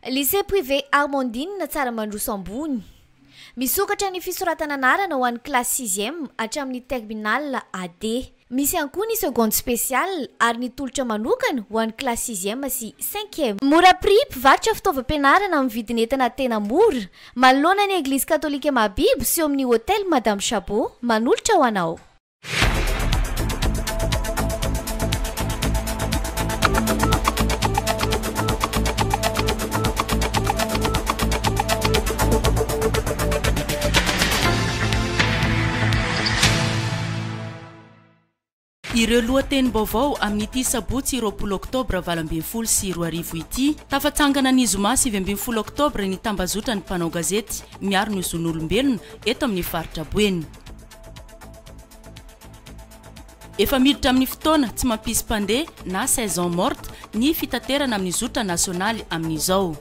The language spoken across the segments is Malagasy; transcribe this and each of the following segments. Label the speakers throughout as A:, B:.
A: Lycée privé Armandine Tsaramanroso ambony misokatra ny fisoratana anarana ho an'ny classe 6e hatramin'ny terminal AD. Misy ihany koa ny seconde spéciale ary ny tolotra manokana ho an'ny classe 6e sy 5e. Mora prix mpivarotra fitaovam-pianarana amin'ny vidiny entana tena mora manoloana ny Église catholique Mahabibo sy eo amin'ny hôtel Madame Chabot manolotra ho anao.
B: Ireo lohateny-baovao amin'ity sabotsy 20 oktobra 2020 sy 2020 ity tafatsangana ny zoma 20 oktobra ny tambazotra ny mpanao gazety miaro ny zon'olombelona eto amin'ny faritra Boeny. Efa miditra amin'ny fotoana tsy mampisy mpandeha na saison morte ny fitaterana amin'ny zotra nasionaly amin'izao.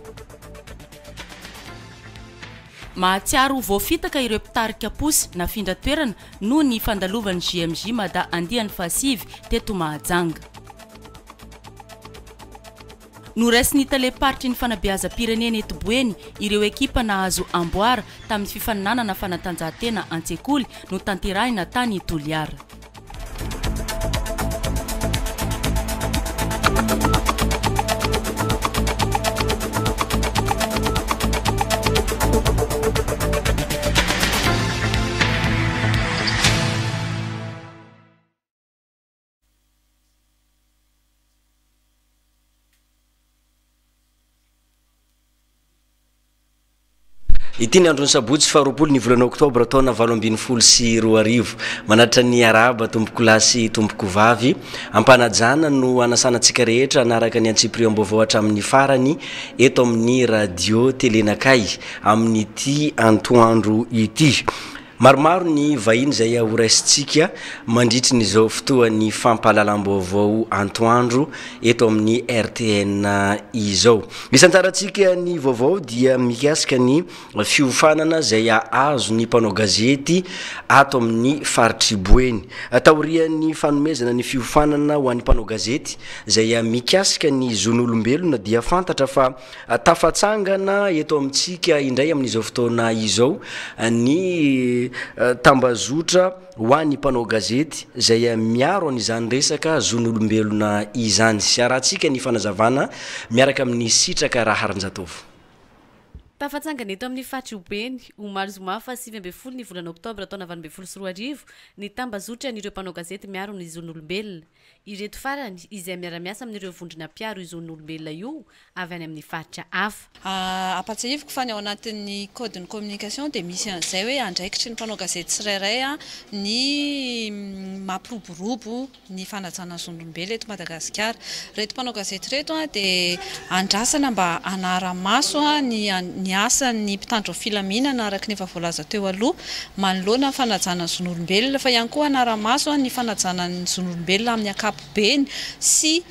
B: Mahatsiaro voafitaka ireo mpitarika posy na findra toerana noho ny fandalovan'ny JMJ Mada Andiany Fasivy teto Mahajanga. Noraisy ny teleparitry ny fanabeazam-pirenena eto Boeny ireo ekipa nahazo amboara tamin'ny fifaninanana fanatanjahantena an-tsekoly no tanterahina tany Toliara.
C: Ity ny andron'ny sabotsy faharoapolo ny volana oktobra taona 2020 sy 2020 manatra ny araba tomboko lahy sy tomboko vavy ampanajana no anasanantsika rehetra anaraka ny antsipriam-baovao hatramin'ny farany eto amin'ny radio telenakay amin'ity antoandro ity. Maromaro ny vahiny izay ahoraisintsika mandritry ny izao fotoan'ny fampahalalam-baovao antoandro eto amin'ny RTN izao. Isantarantsika ny vaovao dia mikasika ny fiofanana izay azo ny mpanao gazety ato amin'ny faritry Boeny. Taorian'ny fanomezana ny fiofanana ho an'ny mpanao gazety izay mikasika ny zon'olombelona dia fantatra fa tafatsangana eto amintsika indray amin'izao fotoana izao ny tambazotra ho an'ny mpanao gazety izay miaro an'izany resaka zon'olombelona izany. Siarahantsika ny fanazavana miaraka amin'ny sitraka Raharanjatova.
D: Tafatsangana eto amin'ny faritry Boeny Omar Zuma fa 20 ny volana oktobra taona 2020 sy 2020 ny tambazotra n'ireo mpanao gazety miaro ny zon'olombelona. Ireto farany izay miara-miasa amin'ireo vondrona mpiaro zon'olombelona io avy any amin'ny faritra hafa.
E: Apatsahiviko fa ny ao anatin'ny code de communication dia misy an'izay hoe andraikitry ny mpanao gazety tsirairay ny mampiroborobo ny fanajana zon'olombelona eto Madagasikara. Reto mpanao gazety reto dia andrasana mba anara-maso ny asan'ny mpitandro filaminana araka ny efa voalaza teo aloha manoloana fanajana zon'olombelona fa ihany koa anara-maso ny fanajana ny zon'olombelona amin'ny ankapobeny sy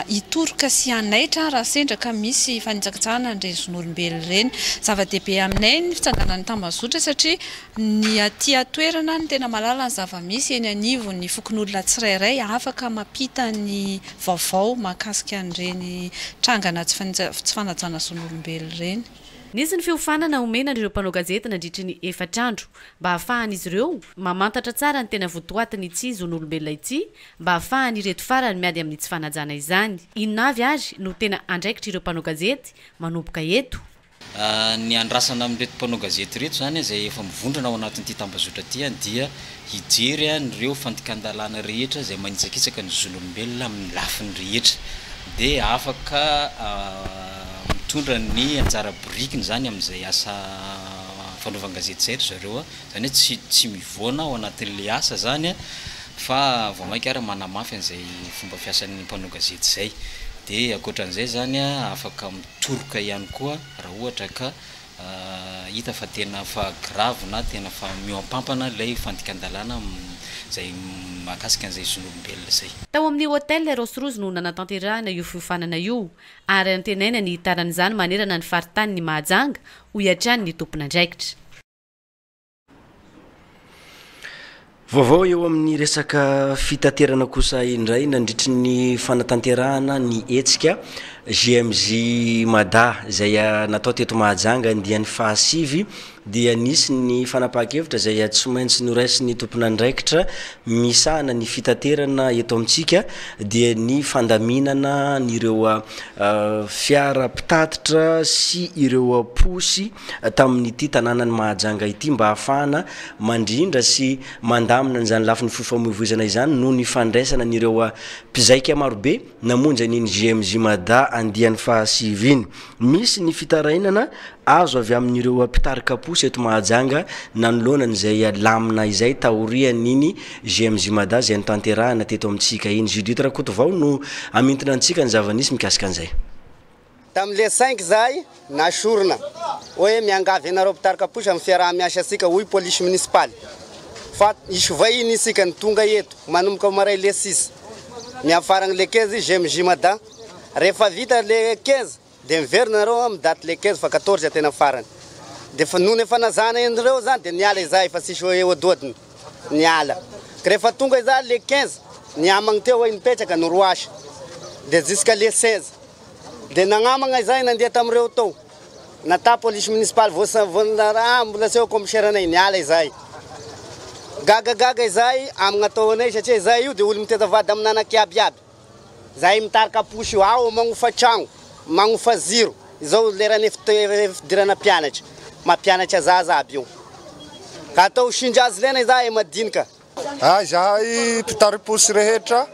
E: itoroka sy anaitra raha sendra ka misy fanitsakatsahana an'ireny zon'olombelona ireny. Zava-dehibe aminay ny fitsanganan'ny tambazotra satria ny aty toerana ny tena malala ny zava-misy eny anivon'ny fokon'olona tsirairay afaka mampita ny vaovao mahakasika an'ireny trangana tsy fanajana zon'olombelona ireny.
D: Nisy ny fiofanana omena ireo mpanao gazety nandritry ny efatrandro mba hahafahan'izy ireo mamantatra tsara ny tena votoatiny itsy zon'olombelona itsy mba hahafahany ireto farany miady amin'ny tsy fanajana izany. Inona avy azy no tena andraikitra ireo mpanao gazety manomboka eto.
F: Ny andrasana amin'reto mpanao gazety reto zany izay efa mivondrana ao anatin'ity tambazotra ity dia hijery ireo fandikan-dalàna rehetra izay manitsakitsaka ny zon'olombelona amin'ny lafiny rehetra dia afaka mitondra ny anjara borikiny zany amin'izay asa fanaovan-gazety zay zareo zany hoe tsy mivoana ao anatin'le asa zany fa vao mainka ara manamafy an'izay fomba fiasan'ny mpanao gazety zay. Dia ankoatran'izay zany afaka mitoroka ihany koa raha ohatra ka hita fa tena fa grave na tena fa mioampampana ilay fandikan-dalàna izay mahakasika an'izay zon'olombelona izay.
D: Tao amin'ny hôtel Rose Rose no nanatanterahana io fiofanana io ary antenaina ny taran'izany manerana ny faritany ny Mahajanga ho iatrany ny tompon'andraikitra.
C: vaovao eo amin'ny resaka fitaterana kosa indray nandritry ny fanatanterahana ny etsika GMJ Mada zay natao teto Mahajanga andiany fahasivy dia nisy ny fanapahakevitra zay tsy maintsy noraisiny tompon'andraikitra misahana ny fitaterana eto amintsika dia ny fandaminana nireo fiara pitatitra sy ireo posy tamin'ity tanànany Mahajanga ity mba ahafahana mandrindra sy mandamina an'izany lafiny fifamoivoizana izany no ny fandraisana nireo mpizaika marobe namonja ny GMJ Mada andiany fahasivy iny. Misy ny fitarainana azo avy amin'ireo mpitarika posy eto Mahajanga nanoloanan'izay lamina izay taorian'iny GMJ Mada zay nitanterahana teto amintsika iny. Judith Rakotovao no amintina antsika ny zava-nisy mikasika an'izay.
G: Tamle 5 zay nasorona hoe miangavy anareo mpitarika posy amin'ny fiaraha-miasa asika hoy police municipal fa isovahiny isika ny tonga eto manomboka maray le 6 miafaragny le 15 GMJ Mada rehefa vita le 15 de miverina nareo amin'ny date le 15 fa 14 tena farany de fa nono efa nazana andreo zany de niala izay fa sisy hoe ododiny niala rehefa tonga izay le 15 niamagny teo hoe nipetraka no roasy de jusqu'à le 16 de nagnamagna izay nandeha tamireo tao nata police municipal voanara mbola seho commissaire anay niala izay gagagaga izay amigna ataonay satria izay io de olo mitetavady aminanakiabiaby zay mitarika posy io ao magnofa tragno magnofa ziro izao lerany fidirana mpianatra mampianatra zaza aby io ka atao sindra azy lena izay madinika
H: zahay mpitary posy rehetra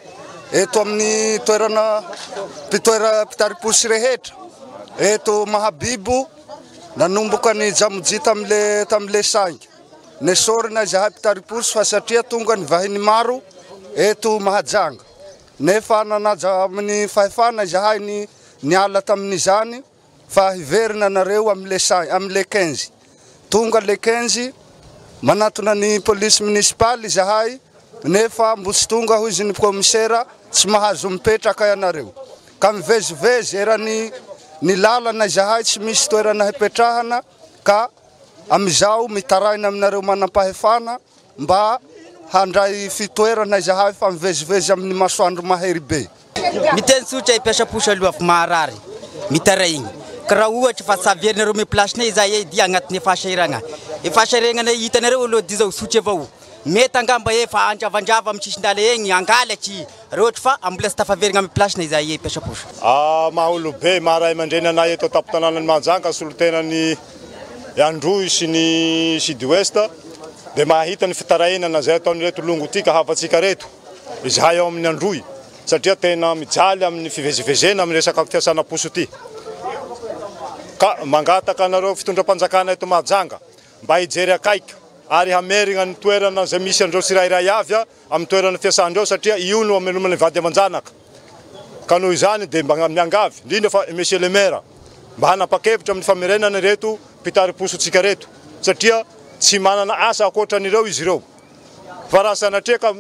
H: eto amin'ny toerana mpitary posy rehetra eto Mahabibo nanomboka ny jamoji tamile 5 nesorina zahay mpitary posy fa satria tonga ny vahiny maro eto Mahajanga nefa nanaja amin'ny fahefana zahay niala tamin'izany fa hiverina nareo amile 15 tonga le 15 manatona ny police municipal zahay nefa mbotsy tonga hoy izy ny commissaire tsy mahazo mipetraka ianareo ka mivezivezy erany ny lalana zahay tsy misy toerana hipetrahana ka amizao mitaraina aminareo manam-pahefana mba handray fitoerana zahay fa mivezivezy amin'ny masoandro mahery be.
I: Miteny tsotra ipiasa posy aloha fa maharary mitaraigny karaha ohatra fa saverinareo me placenay izay dia agnatin'ny efasairagna hitanareo aloha dia zao sotry avao mety angamba efa andravandrava amin'ny sisin-dala egny angalaky rehetra fa ambola sy tafaverigna amin'ny placenay izay ipiasa posy.
J: Maholo be maharay aman-dreny anay eto tapo-tanànany Mahajanga solotenany Androy sy ny Sud-Ouest de mahita ny fitarainana zay ataon'ireto longo ty ka hafatsika reto izahay ao amin'ny Androy satria tena mijaly amin'ny fivezivezena amin'ny resaka fiasana posy ty ka mangataka anareo fitondram-panjakana eto Mahajanga mba hijery akaiky ary hamerigna ny toerana zay misy andreo tsirairay avy amin'ny toerana fiasandreo satria io no amelomany vady aman-janaka ka noho izany de mba miangavy indrindra fa monsieur le maire mba hanapa-kevitra amin'ny famerenana reto mpitary posotsika reto satria tsy manana asa akoatran'ireo izy ireo fa raha sanatria ka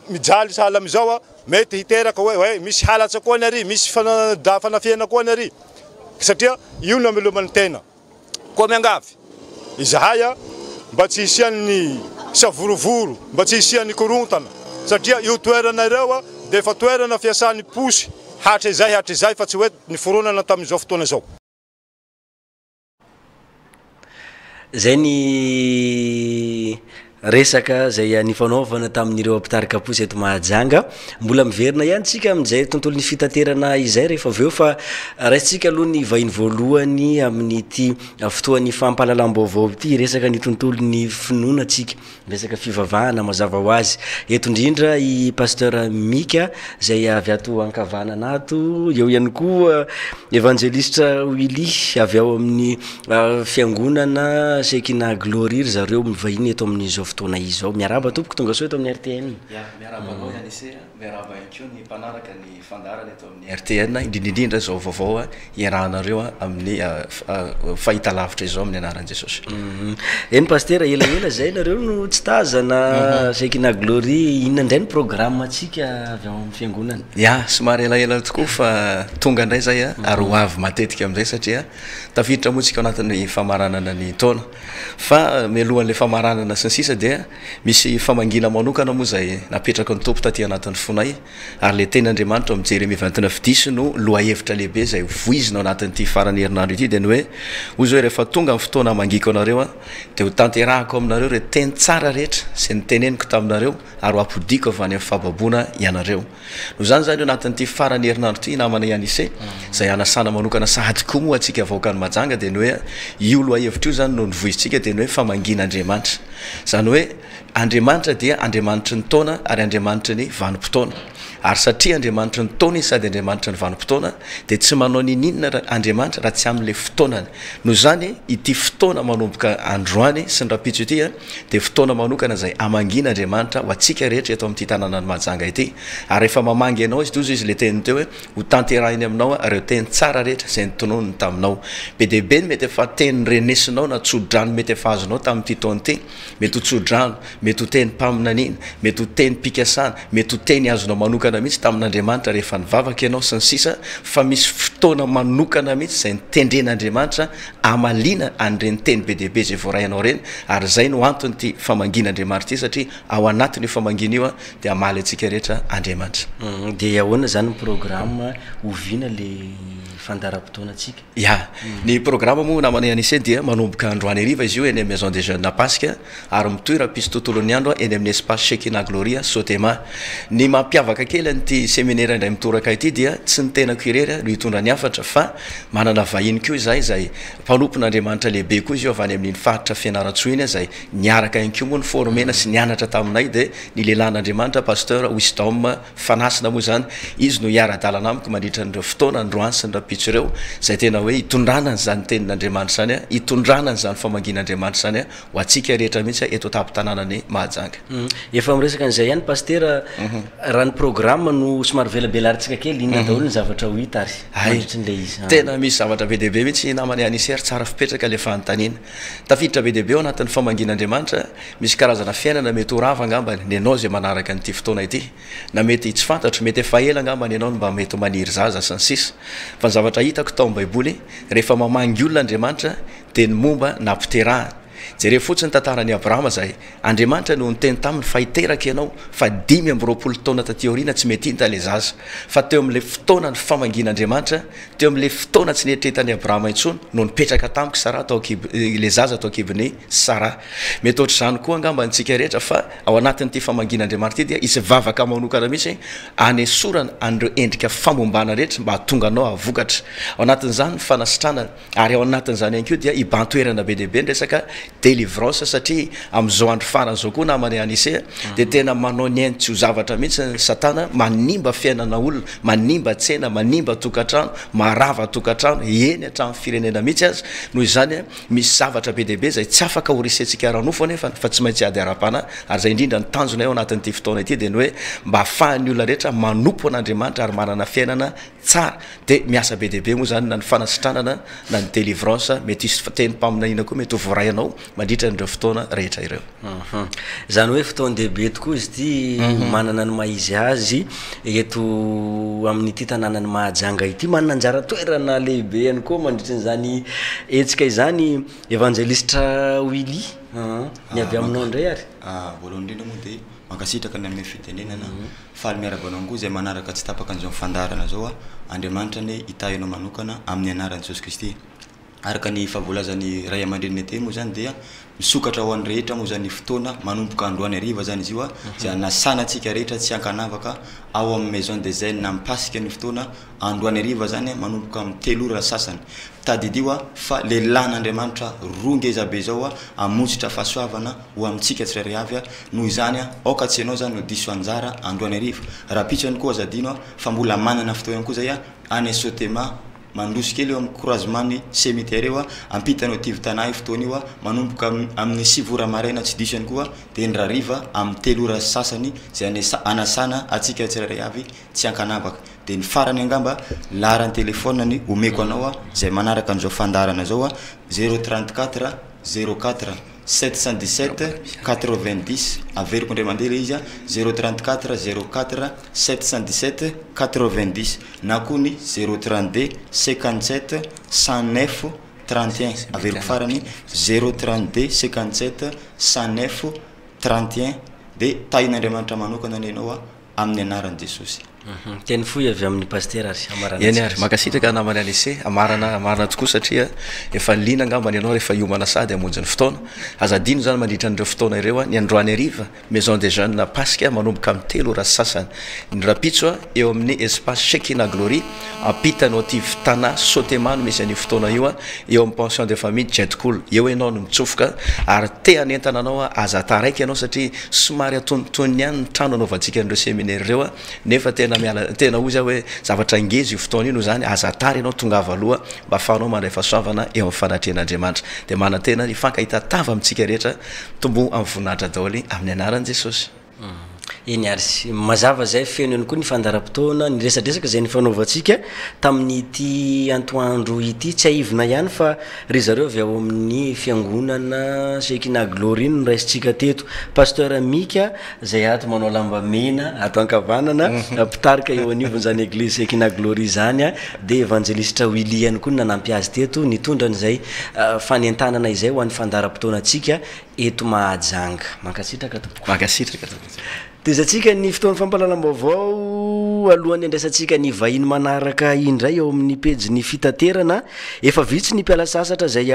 J: mijaly sahala amizao mety hiteraka hoe misy halatsy koa ny ary misy fanafiana koa ny ary satria io no amelomany tena koa miangavy izahay mba tsy hisian'ny savorovoro mba tsy hisian'ny korontana satria io toeranareo de efa toerana fiasan'ny posy hatra izay fa tsy hoe ny foronana tamin'izao fotoana zao.
C: Zay ny resaka zay nifanaovana tamin'ireo mpitarika posy eto Mahajanga mbola miverina ihany tsika amin'izay tontolo ny fitaterana izay rehefa aveo fa raisitsika aloha ny vahiny voalohany amin'ity fotoan'ny fampahalalam-baovao ity resaka ny tontolo ny finoana tsika resaka fivavahana mazava ho azy eto indrindra i pasteur Mika zay avy ato ankavanana ato eo ihany koa evangeliste Willy avy ao amin'ny fiangonana Sekina Glory zareo mivahiny eto amin'izao fotoana izao miaraba tompoko tonga soa eto amin'ny RTN.
K: Miaraba anao Yanise, miaraba ihany ny mpanaraka ny fandarana eto amin'ny RTN indrindrindrindra zao vaovao iarahanareo amin'ny fahitalavitra izao amin'ny anaran'i Jesosy.
C: Eny pasteur elaela zay nareo no tsy tazana Sekina Glory inona indray ny programme atsika avy ao amin'ny fiangonana?
K: Ya, somary elaela tokoa fa tonga indray zay ary ho avy matetika amin'izay satria tafiditra moa tsika anatin'ny famaranana ny taona fa mialohan'le famaranana sy ny sisa dia misy famangina manokana moa zay napetraka ny tompo taty anatin'ny fonay ary le tenyandriamanitra amin'ny Jeremia 29:10 no lohahevitra lehibe zay voizina ao anatin'ity farany herinandro ity dia ny hoe ozy hoe rehefa tonga amin'ny fotoana mangiko anareo a dia ho tanterahako aminareo re teny tsara rehetra sy ny teneniko taminareo ary ho ampodiko avy any amin'ny fahababoana ianareo no zany zany eo anatin'ity farany herinandro ity namana Ianise zay anasana manokana sahady koa moa atsika vahoakany majanga dia ny hoe io lohahevitra io zany no nivoizitsika dia ny hoe famangin'Andriamanitra zany hoe Andriamanitra dia Andriamanitra ny taona ary Andriamanitra ny vanim-potoana ary satria Andriamanitra ny taona sady Andriamanitra ny vanim-potoana dia tsy manao ninina Andriamanitra raha tsy amin'ilay fotoanany no zany ity fotoana manomboka androany sy ny rapitso ity dia fotoana manokana zay amangina Andriamanitra ho atsika rehetra eto amin'ity tanàna ny majanga ity ary rehefa mamangy ianao izy toy izy le teniny teo hoe ho tanterahiny aminao reo teny tsara rehetra zay nitononony taminao be dehibe ny mety efa teny renesinao na tsodrano mety efa azonao tamin'ity taona ity mety ho tsodrano mety ho teny mpaminanina mety ho teny pikasana mety ho teny azonao manokana mihitsy tamin'Andriamanitra rehefa nivavaka ianao sy ny sisa fa misy fotoana manokana mihitsy zay nitendren'Andriamanitra amalina an'ireny teny be dehibe zay voarainao reny ary zay no antony ty famangin'Andriamanitra ity satria ao anatin'io famangina io dia amaly atsika rehetra Andriamanitra
C: dia ahoana zany programme oviana le fandaram-potoana atsika
K: ya ny programme moa namana Ianise dia manomboka androany hariva izy io eny amin'ny Maison des Jeunes na Pasika ary mitohy rapisy tontolon'ny andro eny amin'ny espace Shekina Gloria Sotema ny mampiavaka kely an'ity séminaire indray mitoraka ity dia tsy ny tenako irery no hitondra ny afatra fa manana vahiny koa izahay zay mpanompon'Andriamanitra lehibe koa izy io avy any amin'iny faritra fianaratsoina zay niaraka ihany koa moa ny formena sy nianatra taminay dia ny lehilahin'Andriamanitra pasteur Wisdom Fanasina moa zany izy no hiara-dalana amiko mandritra n'ireo fotoana androany sy ny rapitso ireo zay tena hoe hitondrana zany tenin'Andriamanitra zany hitondrana zany famangin'Andriamanitra zany ho atsika rehetra mihitsy eto tampon-tanànany Mahajanga
C: efa miresaka an'izay ihany pasteur raha ny programme no somary velabelarintsika kely inona daholo ny zavatra ho hita ary mandritry n'ilay izy
K: tena misy zavatra be dehibe mihitsy namany Ianise tsara fipetraka le fanontaniana tafiditra be dehibe ao anatin'ny famangin'Andriamanitra misy karazana fiainana mety ho rava angambany ny anao zay manaraka n'ity fotoana ity na mety tsy fantatro mety efa ela angambany ianao no mba mety maniry zaza sy ny sisa fa ny zavatra hitako tao amin'ny baiboly rehefa mamangy olona Andriamanitra dia ny momba nampiterahana jere fotsiny tantarany Abrahama zay Andriamanitra no niteny taminy fa hiteraka ianao fa 520 taona taty aoriana tsy mety hinta le zaza fa teo amin'le fotoana ny famangin'Andriamanitra teo amin'le fotoana tsy nieritretan'ny Abrahama intsony no nipetraka tamiko Sara le zaza tao kibony Sara mety ohatr'izany koa angamba antsika rehetra fa ao anatin'ity famangin'Andriamanitra ity dia isy vavaka manokana mihitsy anesorana an'ireo endrika famombana rehetra mba hatonga anao avokatra ao anatin'izany ny fanasitrana ary ao anatin'izany ihany koa dia ibantoerana be dehibe ny resaka délivrance satria amin'izao andro farany zao koa namany Ianise dia tena manao ny ainy tsy ho zavatra mihitsy ny satana manimba fiainana olona manimba tsena manimba tokantrano marava tokantrano eny hatramin'ny firenena mihitsy azy noho izany misy zavatra be dehibe zay tsy afaka horisentsika ranofo anefa fa tsy maintsy ady ara-pana ary zay indrindra ny tanjona ao anatin'ity fotoana ity dia ny hoe mba ahafahan'ny olona rehetra manompo an'Andriamanitra ary manana fiainana tsara dia miasa be dehibe moa zany na ny fanasitranana na ny délivrance mety isy teny mpaminahina koa mety ho voarainao mandritra n'ireo fotoana rehetra ireo
C: zany hoe fotoana dehibe tokoa izy ity manana ny maizy azy eto amin'ity tanànany Mahajanga ity manana anjara toerana lehibe ihany koa mandritra n'izany etsika izany évangélistre Willy ny avy aminao indray ary
L: voalohany indrindra moa dia mankasitraka ny amin'ny fitenenana faly miarabanangoa zay manaraka tsy tapaka an'izao fandarana zao Andriamanitra ny hitahinao manokana amin'ny anaran'i Jesosy Kristy araka ny fahavolazany ray aman-dreniny teny moa zany dia misokatra ho an'ny rehetra moa zany fotoana manomboka androany hariva zany izy io zay anasana antsika rehetra tsy hankanavaka ao amin'ny Maison des Jeunes na mipasika ny fotoana androany hariva zany manomboka amin'ny 3 ora sasany tadidio fa lehilahin'Andriamanitra roa ngeza be zao amotsitra fahasoavana ho amintsika tsirairay avy noho izany aoka tsy ianao zany no diso anjara androany hariva raha pitsany koa azadino fa mbola manana fotoana koa zay any Sotema mandroso kely eo amin'ny croisement cimetière eo ampitanao tivitana fotoana io manomboka amin'ny 6 ora maraina tsy diso ihany koa dia ny rariva amin'ny 3 ora sasany zay anasana atsika tsirairay avy tsy hankanavaka dia ny farany angamba laharany telefoniny omeko anao zay manaraka an'izao fandarana zao 034 04 717 90 averiko indray mandeha le izy 034 04 717 90 na koa ny 032 57 109 31 averiko farany 032 57 109 31 dia tahin'Andriamanitra manokana ny ianao amin'ny anaran'i Jesosy.
C: teny foy avy amin'ny paster ary amarana
K: eny ary makasitraka namany alese amarana tokoa satria efa lina angambany ianao rehefa iomana sady amonjy ny fotoana azadino zany mandritra n'ireo fotoana ireo ny androany ariva maison des jeunes Pasika manomboka amin'ny 3 ora sasany ny rapitso eo amin'ny espace Shekina Glory ampita notive tana Sotemano misy an'io fotoana io eo amin'ny pension de famille Jet Cool eo ianao no mitsofoka ary te hanentana anao aza taraiky ianao satria somary atonotony ihany ny trano anaovantsika an'ireo séminaire ireo nefa tena ozy hoe zavatra ngezy io fotoana io no zany azatary ianao tonga avaloha mba afahanao mandray fahasoavana eo amin'ny fanatrehan'Andriamanitra dia manantena ny fankahitatava amintsika rehetra tombo amin'ny voninahitra daholy amin'ny anaran'i Jesosy.
C: eny ary mazava zay feno ihany koa ny fandaram-potoana ny resadresaka zay ny fanaovantsika tamin'ity antoandro ity tsy aivina ihany fa ry zareo avy ao amin'ny fiangonana Shekina Glory no raisitsika teto pasteur Mika zay ato manao lamba mena ato ankavanana pitarika eo anivony zany église Shekina Glory zany dia evangeliste Willy ihany koa nanampy azy teto nitondra n'izay fanentanana izay ho an'ny fandaram-potoana atsika eto Mahajanga mankasitraka tompoko
K: mankasitraka
C: tezatsika ny fotoana fampalalam-baovao alohan'ny andraisantsika ny vahiny manaraka indray eo amin'ny pejy ny fitaterana efa vitsy ny mpiala sasatra zay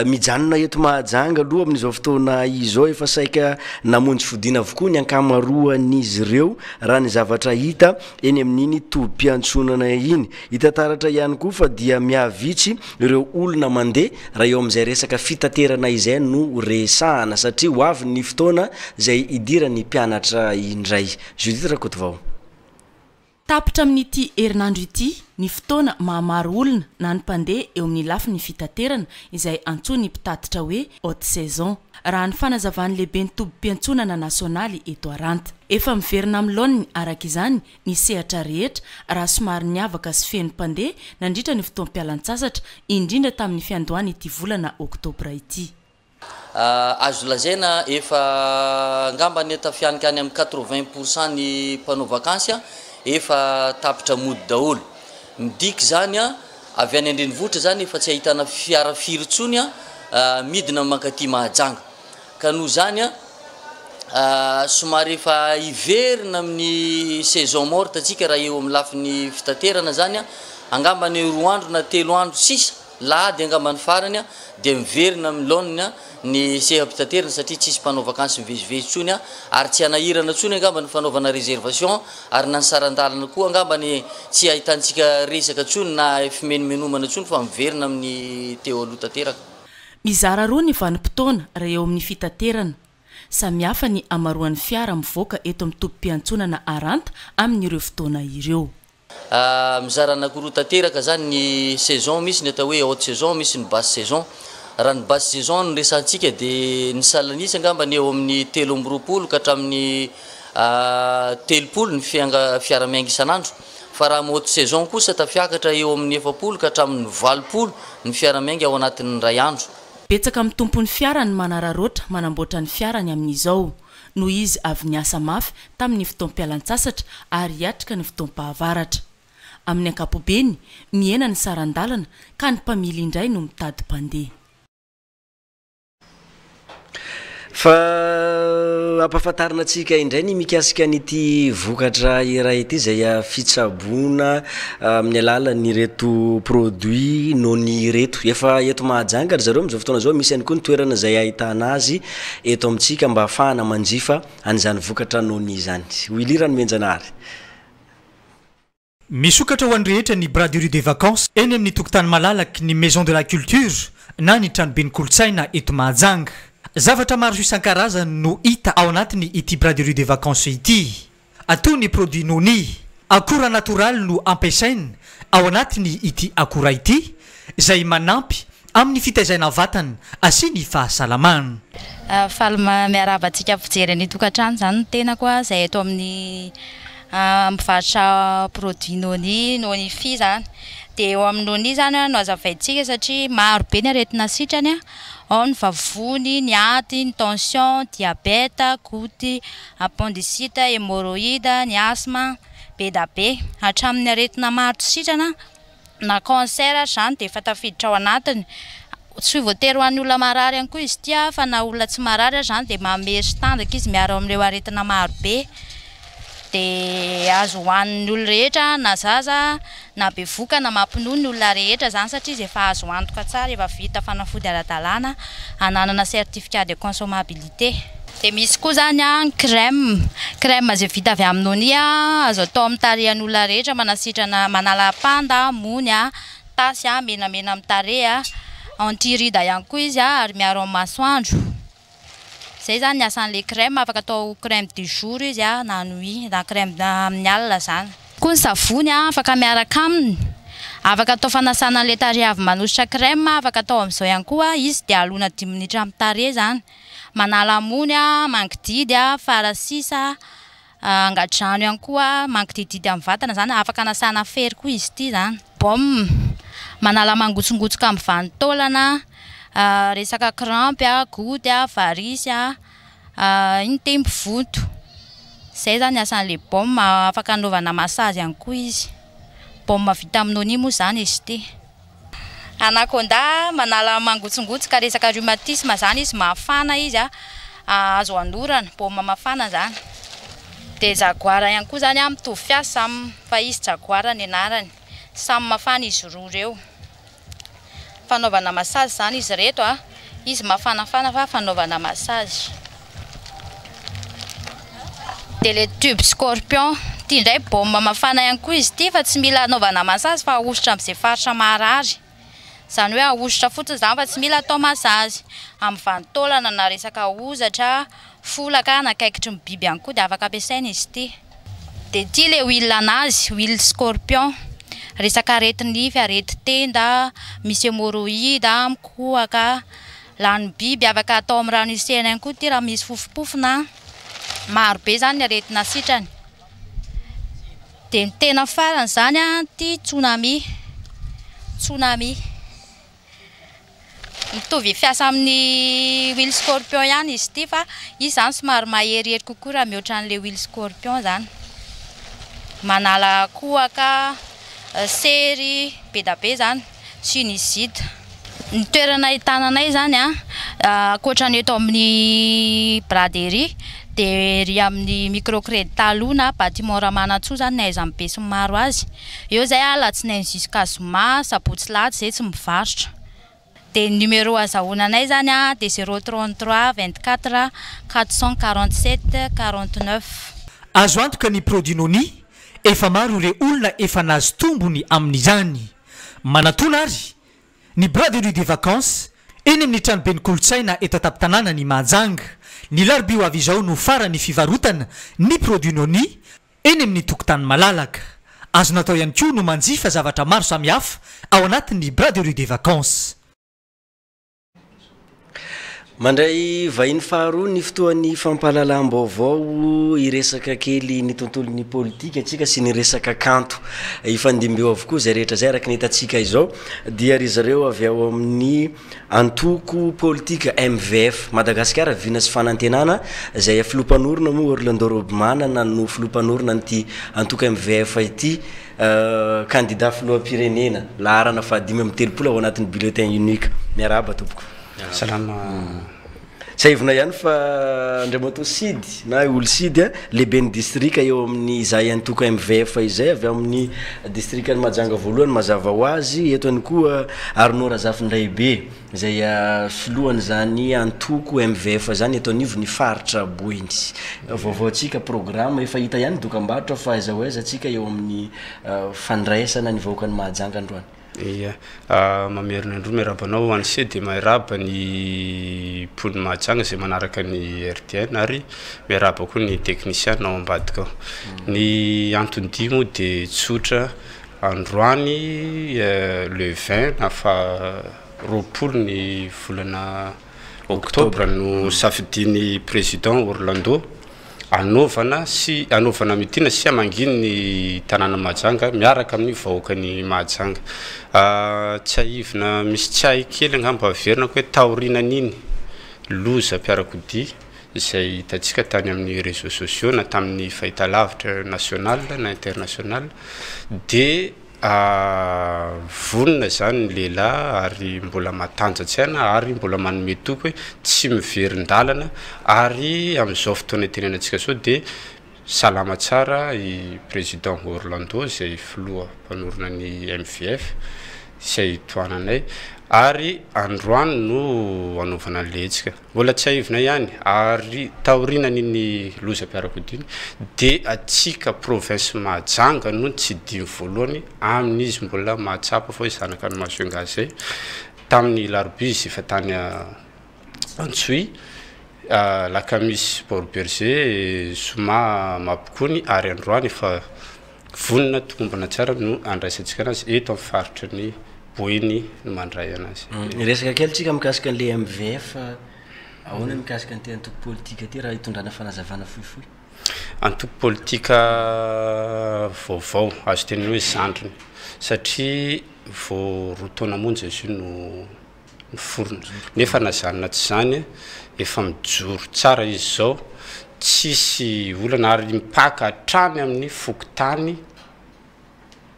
C: mijanona eto Mahajanga aloha amin'izao fotoana izao efa saika namonjy fodina avokoa ny ankamaroan'izy ireo raha ny zavatra hita eny amin'iny tobim-piantsonana iny hitantaratra ihany koa fa dia miavitsy ireo olona mandeha raha eo amin'izay resaka fitaterana izay no resahana satria ho avy ny fotoana zay idiran'ny mpianatra indray Judith Rakotovao
B: tapitra amin'ity herinandro ity ny fotoana mahamaro olona na ny mpandeha eo amin'ny lafi ny fitaterana izay antsoiny mpitatitra hoe haute saison raha ny fanazavan'ny lehibe ny tobim-piantsonana nasionaly eto Aranta efa miverina amin'ny laoniny araka izany ny sehatra rehetra raha somary niavaka sy feno mpandeha nandritra ny fotoam-pialan-tsasatra indrindra tamin'ny fiandohany ity volana oktobra ity.
M: Azo lazaina efa ngamba ny tafianika any amin'ny 80% ny mpanao vakansy efa tapitra mody daholo midiky zany avy any andrenivohitra zany efa tsy ahitana fiara firy tsony midina mankaty Mahajanga ka noho zany somary efa iverina amin'ny saison morte atsika raha eo amin'ny lafin'ny fitaterana zany angamba ny 2 andro na 3 andro sisa lahady angamba ny farany dia miverina amin'ny laonina ny seha-pitaterana satria tsisy mpanao vakansy mivezivezy tsony ary tsy anahirana tsony angamba ny fanaovana réservation ary na ny sarandalana koa angamba ny tsy ahitantsika resaka tsony na fimenomenomana tsony fa miverina amin'ny teo aloha tanteraka.
B: Mizara roa ny vanim-potoana raha eo amin'ny fitaterana samihafa ny amaroan'ny fiara mivoaka eto amin'ny tobim-piantsonana Aranta amin'ireo fotoana ireo.
M: Mizara anakoroa tanteraka zany ny saison misy ny atao hoe haute saison misy ny basse saison raha ny basse saison no resantsika dia ny salanisy angamba ny eo amin'ny 3 ka hatramin'ny 3 ny fiara-miainga isan'andro fa raha haute saison kosa tafiakatra eo amin'ny 4 ka hatramin'ny 20 ny fiara-miainga ao anatin'ny ray andro.
B: Betsaka amin'ny tompon'ny fiara ny manararoatra manamboatra ny fiarany amin'izao noho izy avy niasa mafy tamin'ny fotoam-pialan-tsasatra ary hiatrika ny fotoam-pahavaratra amin'ny ankapobeny mihena ny sarandalana ka ny mpamily indray no mitady mpandeha.
C: fa ampahafantarina antsika indray ny mikasika n'ity vokatra iray ity zay fitsaboana amin'ny alalan'ny reto produit nony reto efa eto Mahajanga ry zareo amin'izao fotoana zao misy ihany koa ny toerana zay ahitana azy eto amintsika mba ahafahana manjifa an'izany vokatra nony zany Willy Menjanary.
N: Misokatra ho an'ny rehetra ny braderie des vacances eny amin'ny tokotany malalaky ny maison de la culture na ny tranoben'ny kolotsaina eto Mahajanga. Zavatra maro isan-karazany no hita ao anatiny ity braderie des vacances ity. Ato ny produit noni akora natoraly no ampiasainy ao anatiny ity akora ity izay manampy amin'ny fitaizana vatana sy ny fahasalamana.
O: Falma miaravantsika fijery ny tokatrano zany tena koa zay eto amin'ny mivarotra produit noni fi zany dia eo amin'ny noni zany no azavaintsika satria maro be ny aretina sitrany ao ny vavony, ny aty, ny tension, diabète, gouty, appendicite, hémorroïde, ny asthme, be da be hatramin'ny aretina maro sitrana na cancer zany dia efa tafiditra ao anatiny tsy voatery ho an'ny olona marary ihany koa izy tia fa na olona tsy marary zany dia mamery tanjaka izy miaro amin'ireo aretina maro be dia azo hohanin'ny olona rehetra na zaza na bevoka na mampinono ny olona rehetra zany satria izy efa azo antoka tsara efa vita fanafody ara-dalàna ananana certificat de consommabilité. Dia misy koa zany a crème izay vita avy amin'ny nonia azo atao amin'ny tarehan'ny olona rehetra manasitrana manala panda, mony a, tasy a, menamena amin'ny tarehy antirida ihany koa izy ary miaro amin'ny masoandro. Zay zany ny asan'ilay crème, afaka atao crème du jour izy na nuit na crème amin'ny alina zany. Koa ny savony afaka miaraka aminy, afaka atao fanasana an'ilay tarehy avy manositra crème, afaka atao amin'izao ihany koa izy dia alona 10 minitra amin'ny tarehy zany. Manala mony mangididy farasisa angadrano ihany koa mangidididy amin'ny vatana zany, afaka anasana fery koa izy ity zany. Baume manala mangotsongotsoka amin'ny vanitaolana, resaka crampe goude varisy iny tempovonto. Zay zany asan'ilay baume, afaka anaovana massage ihany koa izy. Baume vita amin'ny nonia moa zany izy ity. Anaconda manala mangotsongotsoka resaka rhumatisme zany izy, mafana izy azo anorana, baume mafana zany. Dia jaguar ihany koa zany mitovy fiasa samy fa izy jaguar ny anarany, samy mafana izy roa reo. Fanaovana massage zany izy reto izy mafanafana fa fanaovana massage. Dia le tube scorpion ity indray baume mafana ihany koa izy ity fa tsy mila anaovana massage fa ahosotra amin'izay faritra marary. Zany hoe ahosotra fotsiny zany fa tsy mila atao massage. Amin'ny vanitaolana na resaka hozatra, folaka na kaikitry ny biby ihany koa dia afaka ampiasaina izy ity. Dia ity le huile anazy, huile scorpion, resaka areti-nify, areti-tenda, misy hémorroïde, mikohaka, lany biby afaka atao amin'ny rano isena ihany koa ity raha misy fofopofona. Maro be zany ny aretina sitrany. Dia ny tena farany zany ity tsunami. Mitovy fiasa amin'ny huile scorpion ihany izy ity fa izy zany somary maherihery kokoa raha mihoatra an'ilay huile scorpion zany. Manala kohaka, sery be da be zany, sinusite. Ny toerana hitananay zany ankoatran'ny eto amin'ny braderie dia ry amin'ny microcrédit taloha bâtiment Ramanantsoa zany ny aiza be sy maro azy. Eo zay alatsinainy jusqu'à zoma, sabotsy lahady zay tsy mivarotra. Dia numéro azahoananay zany dia 033 24 447 49.
N: Azo antoka ny produit Noni efa maro ireo olona efa nahazo tombony amin'izany. Manatona ary ny braderie des vacances eny amin'ny trano be ny kolotsaina eto Tapitanana ny Mahajanga. Ny larobia ho avy izao no farany fivarotana ny produit Noni eny amin'ny tokotany malalaka. Azo natao ihany koa no manjifa zavatra maro samihafa ao anatin'ny braderie des vacances.
C: Mandray vahiny faharoa ny fotoan'ny fampahalalam-baovao iresaka kely ny tontolon'ny politika atsika sy ny resaka kanto ifandimby avokoa zay rehetra zay araka ny hitatsika izao dia ry zareo avy ao amin'ny antoko politika MVF Madagasikara vina sy fanantenana zay filompanorona moa Orlando Robmanana no filompanorona an'ity antoko MVF ity candidat filoham-pirenena laharana fa 5 ao anatin'ny bulletin unique. Miarahaba tompoko.
P: Salama.
C: Saivona ihany fa Andriamato Sidy na olo Sidy lehibe ny distrika eo amin'ny izay antoko MVF izay avy amin'ny distrika ny Mahajanga voalohany mazava ho azy eto any koa Arnaud Razafindraibe izay filohany zany antoko MVF zany eto anivo ny faritra Boiny. Vaovao atsika programme efa hita ihany dokam-barotra fa aiza ho aiza atsika eo amin'ny fandraisana ny vahoaka ny Mahajanga androany.
P: Iya, mamerina andro miarabanao anse dia mairaba ny pony Mahajanga izay manaraka ny RTN ary miaraba koa ny technicien ao ambadika ao. Ny antony dimo dia tsotra androany le 20 na fa 20 ny volana octobre no safidiny président Orlando anaovana mitina sy amanginy ny tanàna Mahajanga miaraka amin'ny vahoaka ny Mahajanga. Tsy aivina misy tsy hay kely angamba averina hoe taorina niny loza mpiarakodia izay hitantsika tany amin'ny réseaux sociaux na tamin'ny fahitalavitra national na international dia vonina zany ny lehilahy ary mbola matanjatsy aina ary mbola manome toky hoe tsy miverin-dalana ary amin'izao fotoana tenenantsika zao dia salama tsara i président Orlando zay filoha mpanorona ny MVF zay toananay ary androany no anaovana an'le hetsika mbola tsy aivina ihany ary taorinan'iny lozam-piarakodiny dia atsika province Mahajanga no tsy dimy voalohany amin'izy mbola mahatsapa fa hoe zanaka ny Masoenga zay tamin'ny larobia fa tany Antsoy Lakamisy Port-Berger Soma Mapokony ary androany efa vonina tokombana tsara no andraisantsika anazy eto amin'ny faritra ny Boeny no mandray anazy.
C: Resaka kely tsika mikasika an'le MVF ahoana mikasika ny antoko politika ty raha hitondrana fanazavana fohifohy.
P: Antoko politika vaovao azo teny hoe zandriny satria vao roa taona monja izy no forona nefa nazanona tsy zany efa mijoro tsara izy zao tsisy olana ary mipaka hatrany amin'ny fokotany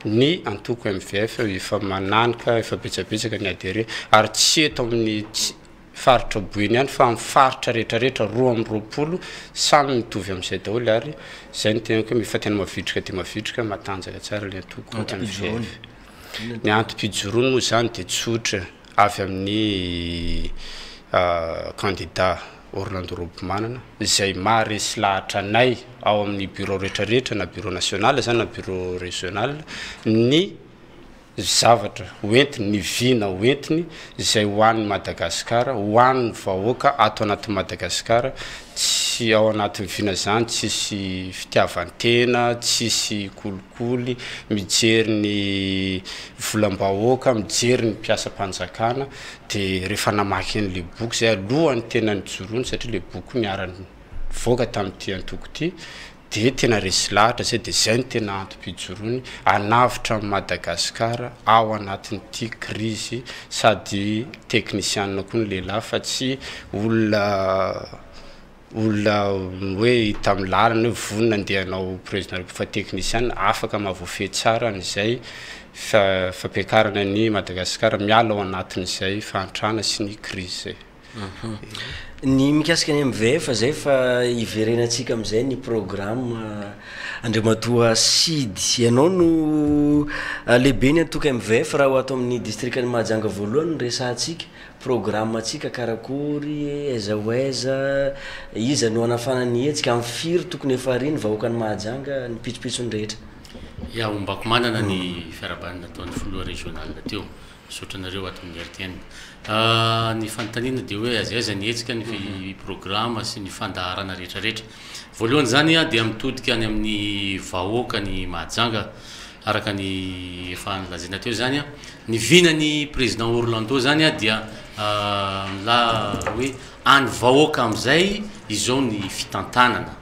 P: ny antoko MVF efa mananika efa betsabetsaka ny adhéré ary tsy eto amin'ny faritra Boeny ihany fa amin'ny faritra rehetrarehetra 220 samy mitovy amin'izay daholo ary zay ny tenako hoe efa tena mavitrika dia mavitrika matanjaka tsara le antoko MVF. Ny antom-pijoroany moa zany dia tsotra avy amin'ny candidat Orlando Robomanana izay maharesy lahatra anay ao amin'ny bureau rehetrarehetra na bureau national zany na bureau régional ny zavatra hoentiny ny vina hoentiny izay hoan'ny Madagasikara hoan'ny vahoaka ato anaty Madagasikara tsy ao anatin'ny vina zany tsisy fitiavan-tena tsisy kolikoly mijery ny volam-bahoaka mijery ny mpiasa-panjakana dia rehefa namaky an'le boky zay alohany tena nijoroany satria le boky niarany voaka tamin'ity antoko ity dia tena resy lahatra zay dia zay ny tena antom-pijoroany anavitra amin'ny Madagasikara ao anatin'ity crise sady teknisianina koa ny lehilahy fa tsy olona hoe hita amin'ny lalana hoe vonina andeha hanao président fa teknisianina afaka mahavoafehy tsara n'izay fampiakarana ny Madagasikara miala ao anatin'izay fahantrana sy ny crise zay.
C: Ny mikasika ny MVF zay fa iverenantsika amin'izay ny programme Andriamatoa Sidy ianao no lehibe ny antoko MVF raha ato amin'ny districtny Mahajanga voalohany resantsika programme atsika karakory aiza hoaiza iza no anafana ny hetsika amin'ny firy tokony efa riny vahoaka ny Mahajanga ny pitsopitsony rehetra.
Q: Ya ombako manana ny fiarabanina ataon'ny filoha régional teo sotranareo ato amin'ny RTN ny fanontaniana dia hoe aiza ny hetsika ny programme sy ny fandaharana rehetrarehetra voalohany zany dia mitodika any amin'ny vahoaka ny Mahajanga araka ny efa nolazaina teo zany ny vinany président Orlando zany dia la hoe any vahoaka amin'izay izao ny fitantanana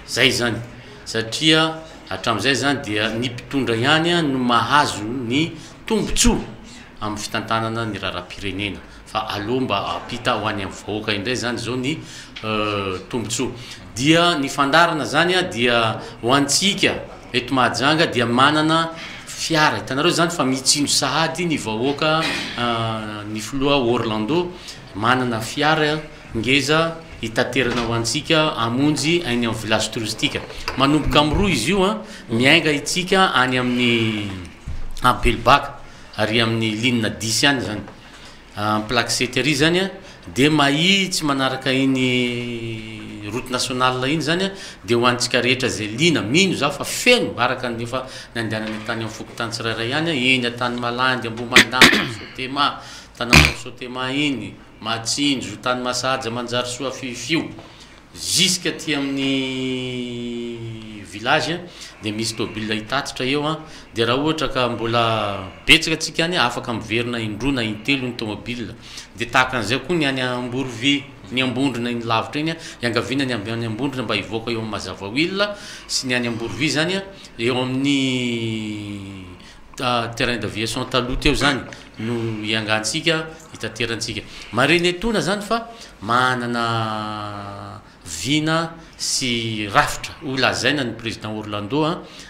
Q: zay zany satria hatramin'izay zany dia ny mpitondra ihany no mahazo ny tombotsoa amin'ny fitantanana ny raharam-pirenena fa aloha mba apita ho any amin'ny vahoaka indray zany zao ny tombotsoa dia ny fandarana zany dia ho antsika eto Mahajanga dia manana fiara hitanareo zany fa mitsino sahady ny vahoaka ny filoha Orlando manana fiara ngeza hitaterana ho antsika amonjy any amin'ny village touristique manomboka amin'ny roa izy io miainga itsika any amin'ny Belbaka ary amin'ny ligne 10 any zany plaque seterie zany dia mahitsy manaraka iny route nationale iny zany dia ho antsika rehetra zay lina mino za fa feno araka nefa nandehanany tany amin'ny fokotany tsirairay ihany eny tany Malandy Ambohimandanitra Sotema tanàna Sotema iny Matsinjo tany Masaja Manjary Soa Fifio jusqu'à ty amin'ny village dia misy tôbila hitatitra eo dia raha ohatra ka mbola betsaka atsika any afaka miverina indroa na intelo ny tômôbila dia tahaka an'izay koa ny any Amborovy ny Ambondrona iny lavitra iny iangaviana ny any Ambondrona mba hivoaka eo amin'ny Mazavawila sy ny any Amborovy zany eo amin'ny terrain d'aviation taloha teo zany no iangantsika hitaterantsika mareny etona zany fa manana vina sy rafitra ho lazaina ny président Orlando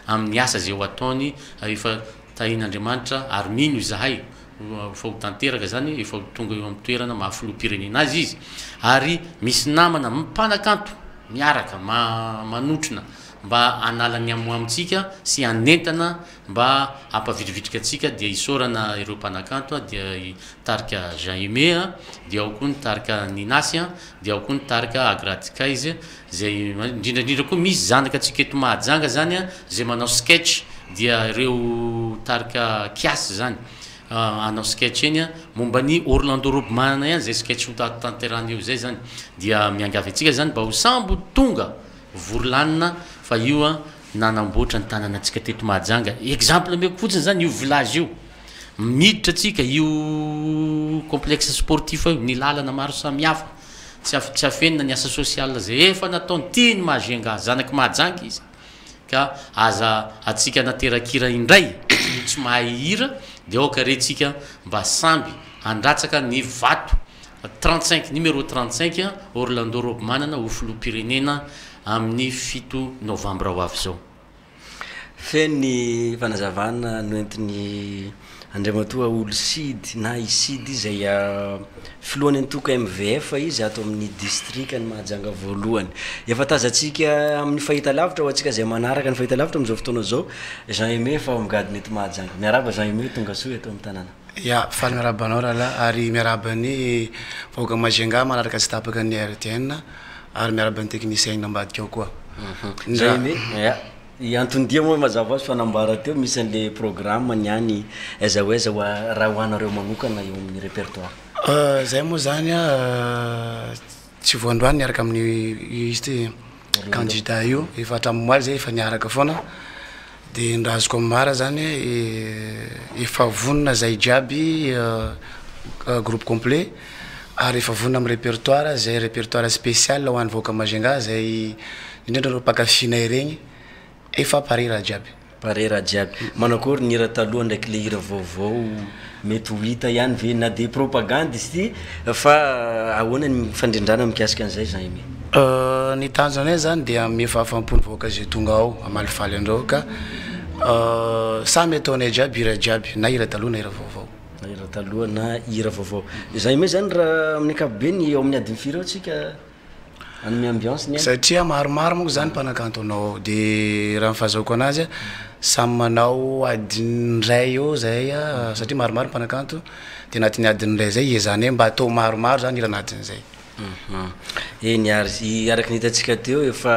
Q: amin'ny asa zay ho ataony efa tahin'andriamanitra ary mino izahay fa ho tanteraka zany efa tonga eo amin'ny toerana mahafilo-pirenena azy izy ary misy namana mipanakanto miaraka manotrona mba analany amo amitsika sy anentana mba ampavitrivitrika atsika dia isorana ireo mpanakanto dia tarika Jean Aimé dia ao koa ny tarika Ninasy dia ao koa ny tarika Agratika izy zay indrindrandrindra koa misy zanaka atsika eto Mahajanga zany zay manao sketch dia ireo tarika Kiasy zany anao sketch eny momba ny Orlando Robman ihany zay sketch tanterana eo zay zany dia miangavy atsika zany mba ho sambo tonga Vorolanina fa io nanamboatra ny tanana atsika teto Mahajanga exemple meko fotsiny zany io village io miditra atsika io complexe sportif io ny lalana maro samihafa tsy afenina ny asa social zay efa nataony tiany Mahajanga zanaky Mahajanga izy ka aza atsika naterakira indray tsy mahay hira dia aokaretsika mba samby andratsaka ny vato 35 numéro 35 Orlando Robman ho filoham-pirenena amin'ny 7 novambra ho avy zao
C: feny fanazavana noentiny andriamatoa olo sidy na isidy zay filohany antoka MVF izy ato amin'ny district ny Mahajanga voalohany efa tazatsika amin'ny fahitalavitra ho atsika zay manaraka ny fahitalavitra am'izao fotoana zao Jean Aimé fa migadiny eto Mahajanga miaraba Jean Aimé tonga soa eto amin'ny tanàna
R: ya faly miarabanao rahala ary miarabany vahoaka Mahajanga manaraka tsy tapaka ny RTN ary miarabany technicien nambadika ao koa
C: Jean Aimé iantondia moa mazava azy fanambara teo misy an'le programme niany aiza ho aiza raha hoanareo manokana eo amin'ny répertoire
R: zay moa zany tsy voandroany niaraka amin'ny izy ty candidat io efa hatramin'ny moaly zay efa niaraka foana dia ndraha azoko amara zany efa vonona zay jiaby groupe complet ary efa vonona amin'ny répertoire zay répertoire spécial ho an'ny vahoaka Mahajanga zay indrindra reo mpakafinay regny efa pare raha jiaby
C: pare raha jiaby manakory ny hira taloha ndraiky le hira vaovao mety ho hita ihany ve na de propagande izy ty fa ahoana ny fandrindrana mikasika an'izay Jean Aimé
R: ny tanjonay zany dia ame fahafampony vahoaka zay tonga ao amalifaly andrao ka samy ataonay jiaby hira jiaby na hira taloha na hira vaovao
C: na hira taloha na hira vaovao Jean Aimé zany raha amin'ny ankapobeny eo amin'ny adiny firy eo tsika amin'ny ambiance ny
R: satria maromaro moa zany mpanakanto anao dia raha mifahazahoko anazy samy manao adiny ray eo zay satria maromaro mpanakanto dia anatin'ny adiny ray zay ezany mba atao maromaro zany hira anatin'izay
C: eny ary araky nihitatsika teo efa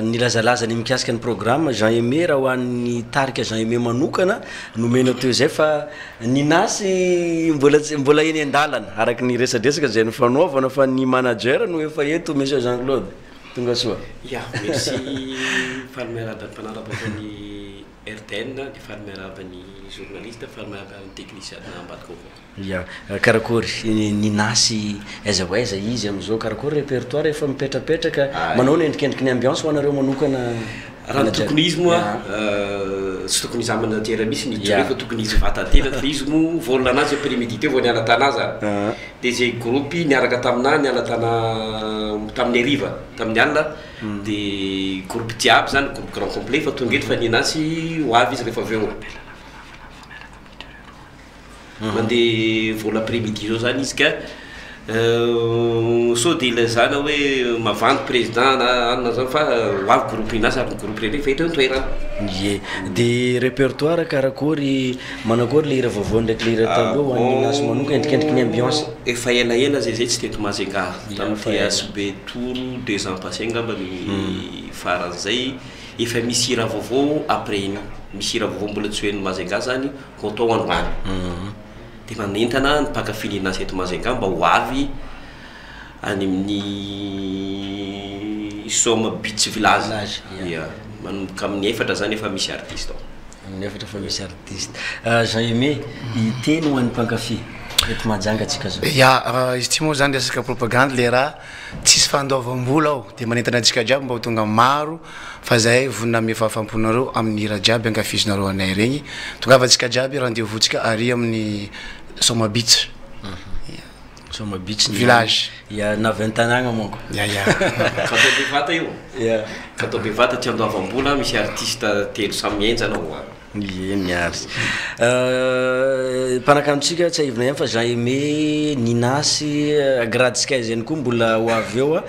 C: nilazalaza ny mikasika ny programme Jean Aimé raha ho an'ny tarika Jean Aimé manokana nomena teo zay fa ninasy mbola eny an-dalana araky ny resadresaka zay nifanaovana fa ny manager no efa eto monsieur Jean Claude tonga soa
S: ya merci faly miarabany mpanarabany RTN dia faly miarabany journaliste faly miarabany technicien ambadika koa
C: ya karakory ninasy aiza ho aiza izy am'izao karakory répertoire efa mipetrapetraka manao ny endrikendriky ny ambiance ho anareo manokana
S: raha ny tokony izy moa tsy tokony izy amanatera misy ny jore fa tokony izy vatatena fa izy moa volona anazy prémédité vao niala tanazy dia zay groupe niaraka taminahy niala tana tamin'ny ariva tamin'ny alina dia groupe jiaby zany groupe grand complet fa tonga eto fa ninasy ho avy izy rehefa avy eo mandeha vola après-midi zao zany izy ka so dia ilazana hoe mavandy président na anona zany fa ho avy groupe inasy ary groupe reny fa eto eo toerana
C: ye dia répertoire karakory manakory le hira vaovao ndraiky le hira taloha ho an'ny nasy manoka endrikendriky ny ambiance
S: efa elaela zay tsy teto Mahajanga tamin'ny ASB Toro 2 ans passé ngamba ny faran'izay efa misy hira vaovao après iny misy hira vaovao mbola tsy hoen'ny Mahajanga zany ko atao androany dia manentana ny mpakafy ninasy eto Mahajanga mba ho avy any amin'ny Soma Beach village manomboka amin'ny efatra zany efa misy artiste ao
C: amin'ny efatra fa misy artiste Jean Aimé iteny ho an'ny mpankafy eto Mahajanga atsika zao
R: ya izy ty moa zany resaka propagande le raha tsisy fandoavam-bola ao dia manentana antsika jiaby mba ho tonga maro fa zahay vonina ame fahafamponareo amin'ny hira jiaby ankafizinareo anay regny tonga avantsika jiaby rendez-vous tsika ary amin'ny Soma Beach
C: Soma Beach
R: village
C: ya navy an-tanàgna monko
R: ya
S: Katao Bevata io Katao Bevata tsy andoavam-bola misy artiste telo samy enjana ao
C: miary mpanakanontsika tsy aivina ihany fa Jean Aimé Ninasy agraditsika izy ihany koa mbola ho avy eo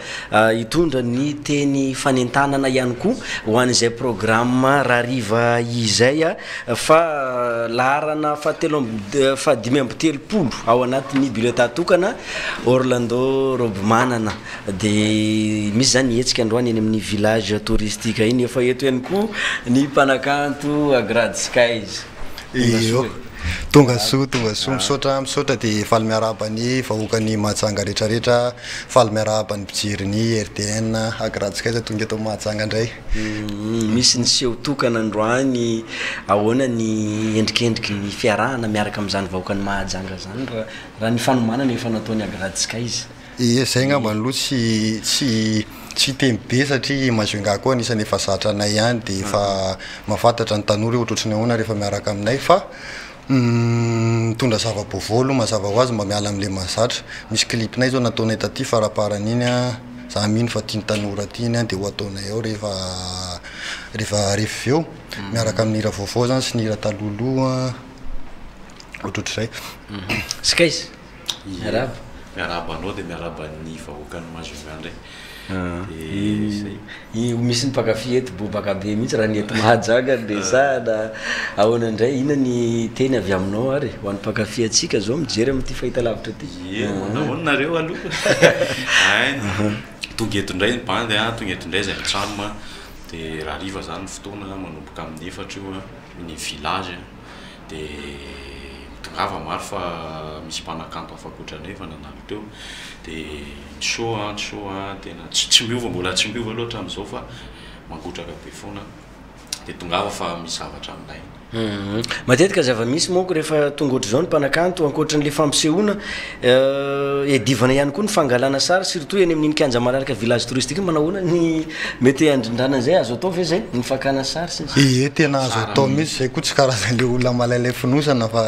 C: hitondra ny teny fanentanana ihany koa ho an'izay programme rariva izay fa laharana fa 5 ao anatin'ny bulletin tokana Orlando Robemanana de misy zany hetsika androany eny amin'ny village touristique iny efa eto ihany koa ny mpanakanto agraditsika izy
T: tonga soa misaotra de faly miarabany vahoakany Mahajanga rehetrarehetra faly miarabany mpijeriny RTN agraditsika izy tonga eto Mahajanga indray
C: misy ny seho tokana androany ahoana ny endrikendriky ny fiarahana miaraka amin'izany vahoakany Mahajanga zany raha ny fanomanana efa nataony agraditsika izy
T: zay ngamba ny loha tsy temy be satria Majunga koa anisany efa zatra anay ihany de efa mahafantatra ny tanora ohatrotrany ahoana rehefa miaraka aminay fa mitondra zava-baovolo mazava ho azy mba miala amin'le mahazatra misy clipnay zao nataonay taty faraparan'iny za mino fa tiany tanora tiany de ho ataonay ao rehefa eo miaraka amin'ny hira vaovao zany sy ny hira taloloha ohatrotr'izay
C: sika izy
U: miaraba anao de miaraba ny vahoakany Majunga ndray
C: misy ny mpakafy eto bobaka be mihitsy raha ny eto Mahajanga de sana ahoana indray ina ny teny avy aminao ary ho an'ny mpakafy atsika zao mijery amin'ity fahita lavitra ty
U: nahoanareo aloha tonga eto indray ny bandy tonga eto indray zay mitrano de raha riva zany fotoana manomboka amin'ny 4 io ny village de tongava maro fa misy mpanakanto afakoatranay fa nanalo teo de show tena tsy miova mbola tsy miova loatra am'izao fa mangotraka be foana de tongava fa misy zavatra aminay
C: matetika zava-misy moko rehefa tonga ohatry zao ny mpanakanto ankoatran'le fampisehoana edivana ihany koa ny fangalana sary surtout eny amin'iny kianja malalaka village touristique manahoana ny mety andrindrana zay azo atao ve zay ny fakana sary
T: sy tena azo atao mihitsy zay koa tsy karazan'le olona malailay finosana fa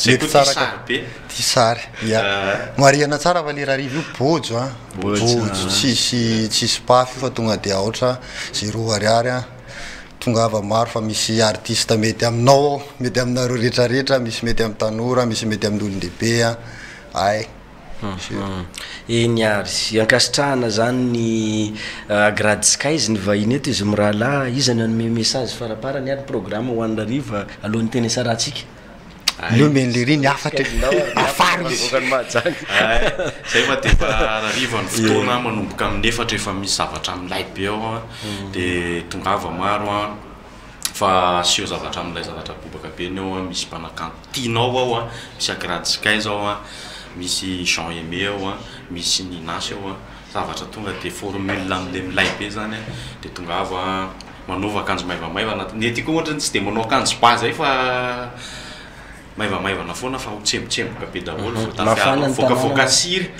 T: mety tsara ty sary mariana tsara fa le rariva io bojo bojo tsisy pafy fa tonga de aotra 0 ariary tongava maro fa misy artiste mety aminao mety aminareo rehetrarehetra misy mety amin'ny tanora misy mety amin'ny olon-dehibe ay
C: eny ary ankasitrahana zany ny agraditsika izy ny vahiny eto izy mirahalahy izany anome message faraparany ary programme ho an'ny rariva alohan'ny teny saratsika
T: io men'le riny afatra afary
U: zay fa de rariva ny fotoana manomboka amin'ny 4 efa misy zavatra amilay be ao de tongava maro fa asio zavatra amilay zavatra bobaka be ny ao misy mpanakanto tianao ao misy agraditsika zao misy Jean Aimé ao misy Ninasy ao zavatra tonga de formule amile milay be zany de tongava manova akanjo maivamaiva ny aty koa ohatra tsy de manao akanjo ba zay fa maivamaivana foana fa tsemboka be daholo fokafoka siry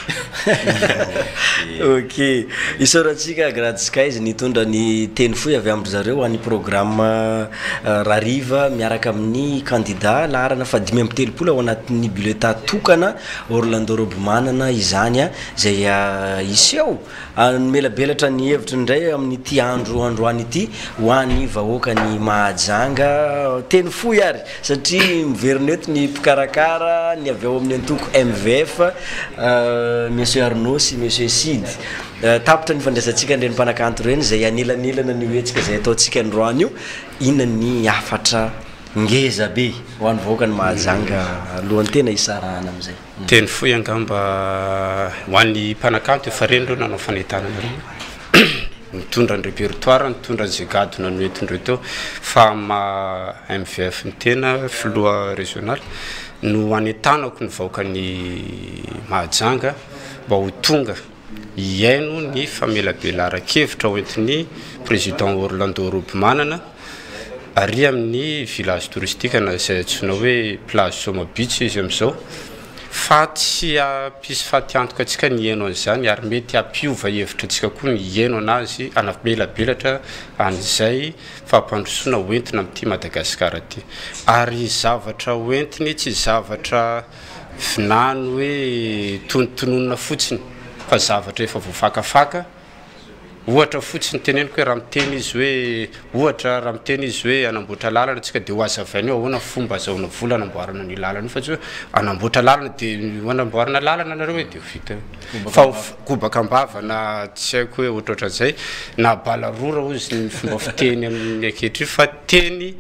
C: ok isaorantsika agraditsika izy nitondra ny teny foy avy amindry zareo any programme rariva miaraka amin'ny candidat laharana fa 5 ao anatin'ny bulletin tokana Orlando Robemanana izany zay iseho melabelatra ny hevitra indray amin'ny ty androany ity ho an'ny vahoaka ny Mahajanga teny foy ary satria miverina ny pikarakara ny avy ao amin'ny antoko MVF monsieur Arnaud sy monsieur Sid tapitra ny fandraisantsika ndreny mpanakanto reny zay anelanelana ny oetsika zay ataontsika androany io inona ny afatra ngeza be ho an'ny vahoaka ny Mahajanga alohan'ny tena isarahana am'izay
P: teny foy angamba ho an'ny mpanakanto efa reny reo nanao fanentanana mitondra ny répertoire mitondra ny gadona no entindreo teo fa ma MVF ny tena filoha régional no anentanako ny vahoakany Mahajanga mba ho tonga iaino ny famelabela arakevitra hoentin'ny président Orlando Robemanana ary amin'ny village touristique na zay antsoina hoe plage Soma Beach izy am'izao fa tsy pisy fatiantoka atsika ny iaino an'izany ary mety ampiova hevitra atsika koa ny iaino anazy anabelabelatra an'izay fampandrosoana hoentina amin'ity Madagasikara ty ary zavatra hoentiny tsy zavatra finano hoe tonontononona fotsiny fa zavatra efa voafakafaka ohatra fotsiny teneniko hoe raha miteny izy hoe ohatra raha miteny izy hoe anamboatra lalana tsika dia ho azavainy hoe ahoana fomba azahoana vola anamboarana ny lalana io fa tsy hoe anamboatra lalana dia anamboarana lalana nareo hoe dia vita fa gobaka ambava na tsy haiko hoe ohatrohatran'izay na balarora ozy ny fomba fiteny amin'ny ankehitriny fa teny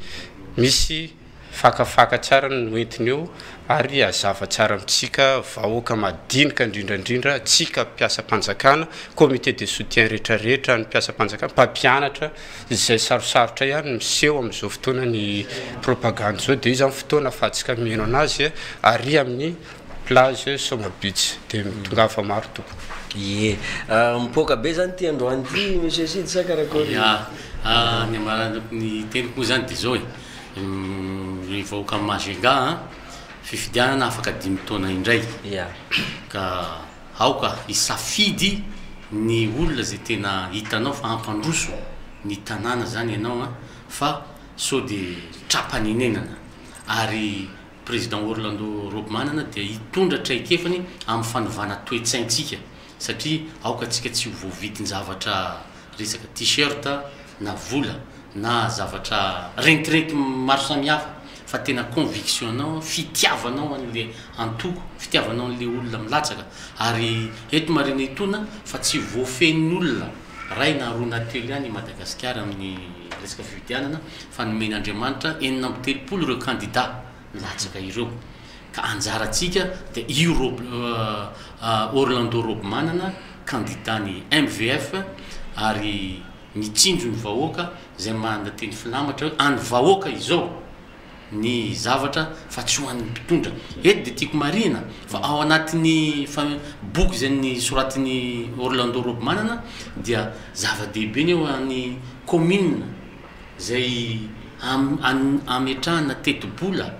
P: misy fakafaka tsara no entiny eo ary azava tsara amintsika vahoaka madinika indrindrandrindra tsika mpiasa mpanjakana comité de soutien rehetrarehetra ny mpiasa mpanjakana mpampianatra izay sarosarotra ihany miseho amin'izao fotoana ny propagande zao dia izy amin'ny fotoana afahantsika miheno anazy ary amin'ny plage Somabitsy dia mitongafa maro toko
C: ye mipoaka be zany ty androany ty monsieur Sidy sa karakory
Q: ny ny teniko moa zany dia zao ny vahoaka amin'ny Majunga fifidianana afaka 5 taona indray ka aoka isafidy ny olona zay tena hitanao fa ampandroso ny tanàna zany ianao fa so dia trapanenenana ary président Orlando Robmanana dia hitondra traikefany amin'ny fanovana toe-tsaintsika satria aoka tsika tsy voavidiny zavatra resaka t-shirt na vola na zavatra renkirenky maro samihafa fa tena convictionnao fitiavanao an'le antoko fitiavanao an'le olona milatsaka ary eto marina itona fa tsy voafenin'olona ray na roa natelo ihany Madagasikara amin'ny resaka fifidianana fa nomen'Andriamanitra 970 ireo candidat milatsaka ireo ka anjaratsika dia io Orlando Robmanana candidat ny MVF ary mitsinjo ny vahoaka zay manda teny filamatra hoe any vahoaka izao ny zavatra fa tsy hoan'ny mpitondra eto dia tiako marina fa ao anatin'ny boky zay ny soratiny Orlando Robmanana dia zava-dehibe ny eo any commune zay ametrahana teti-bola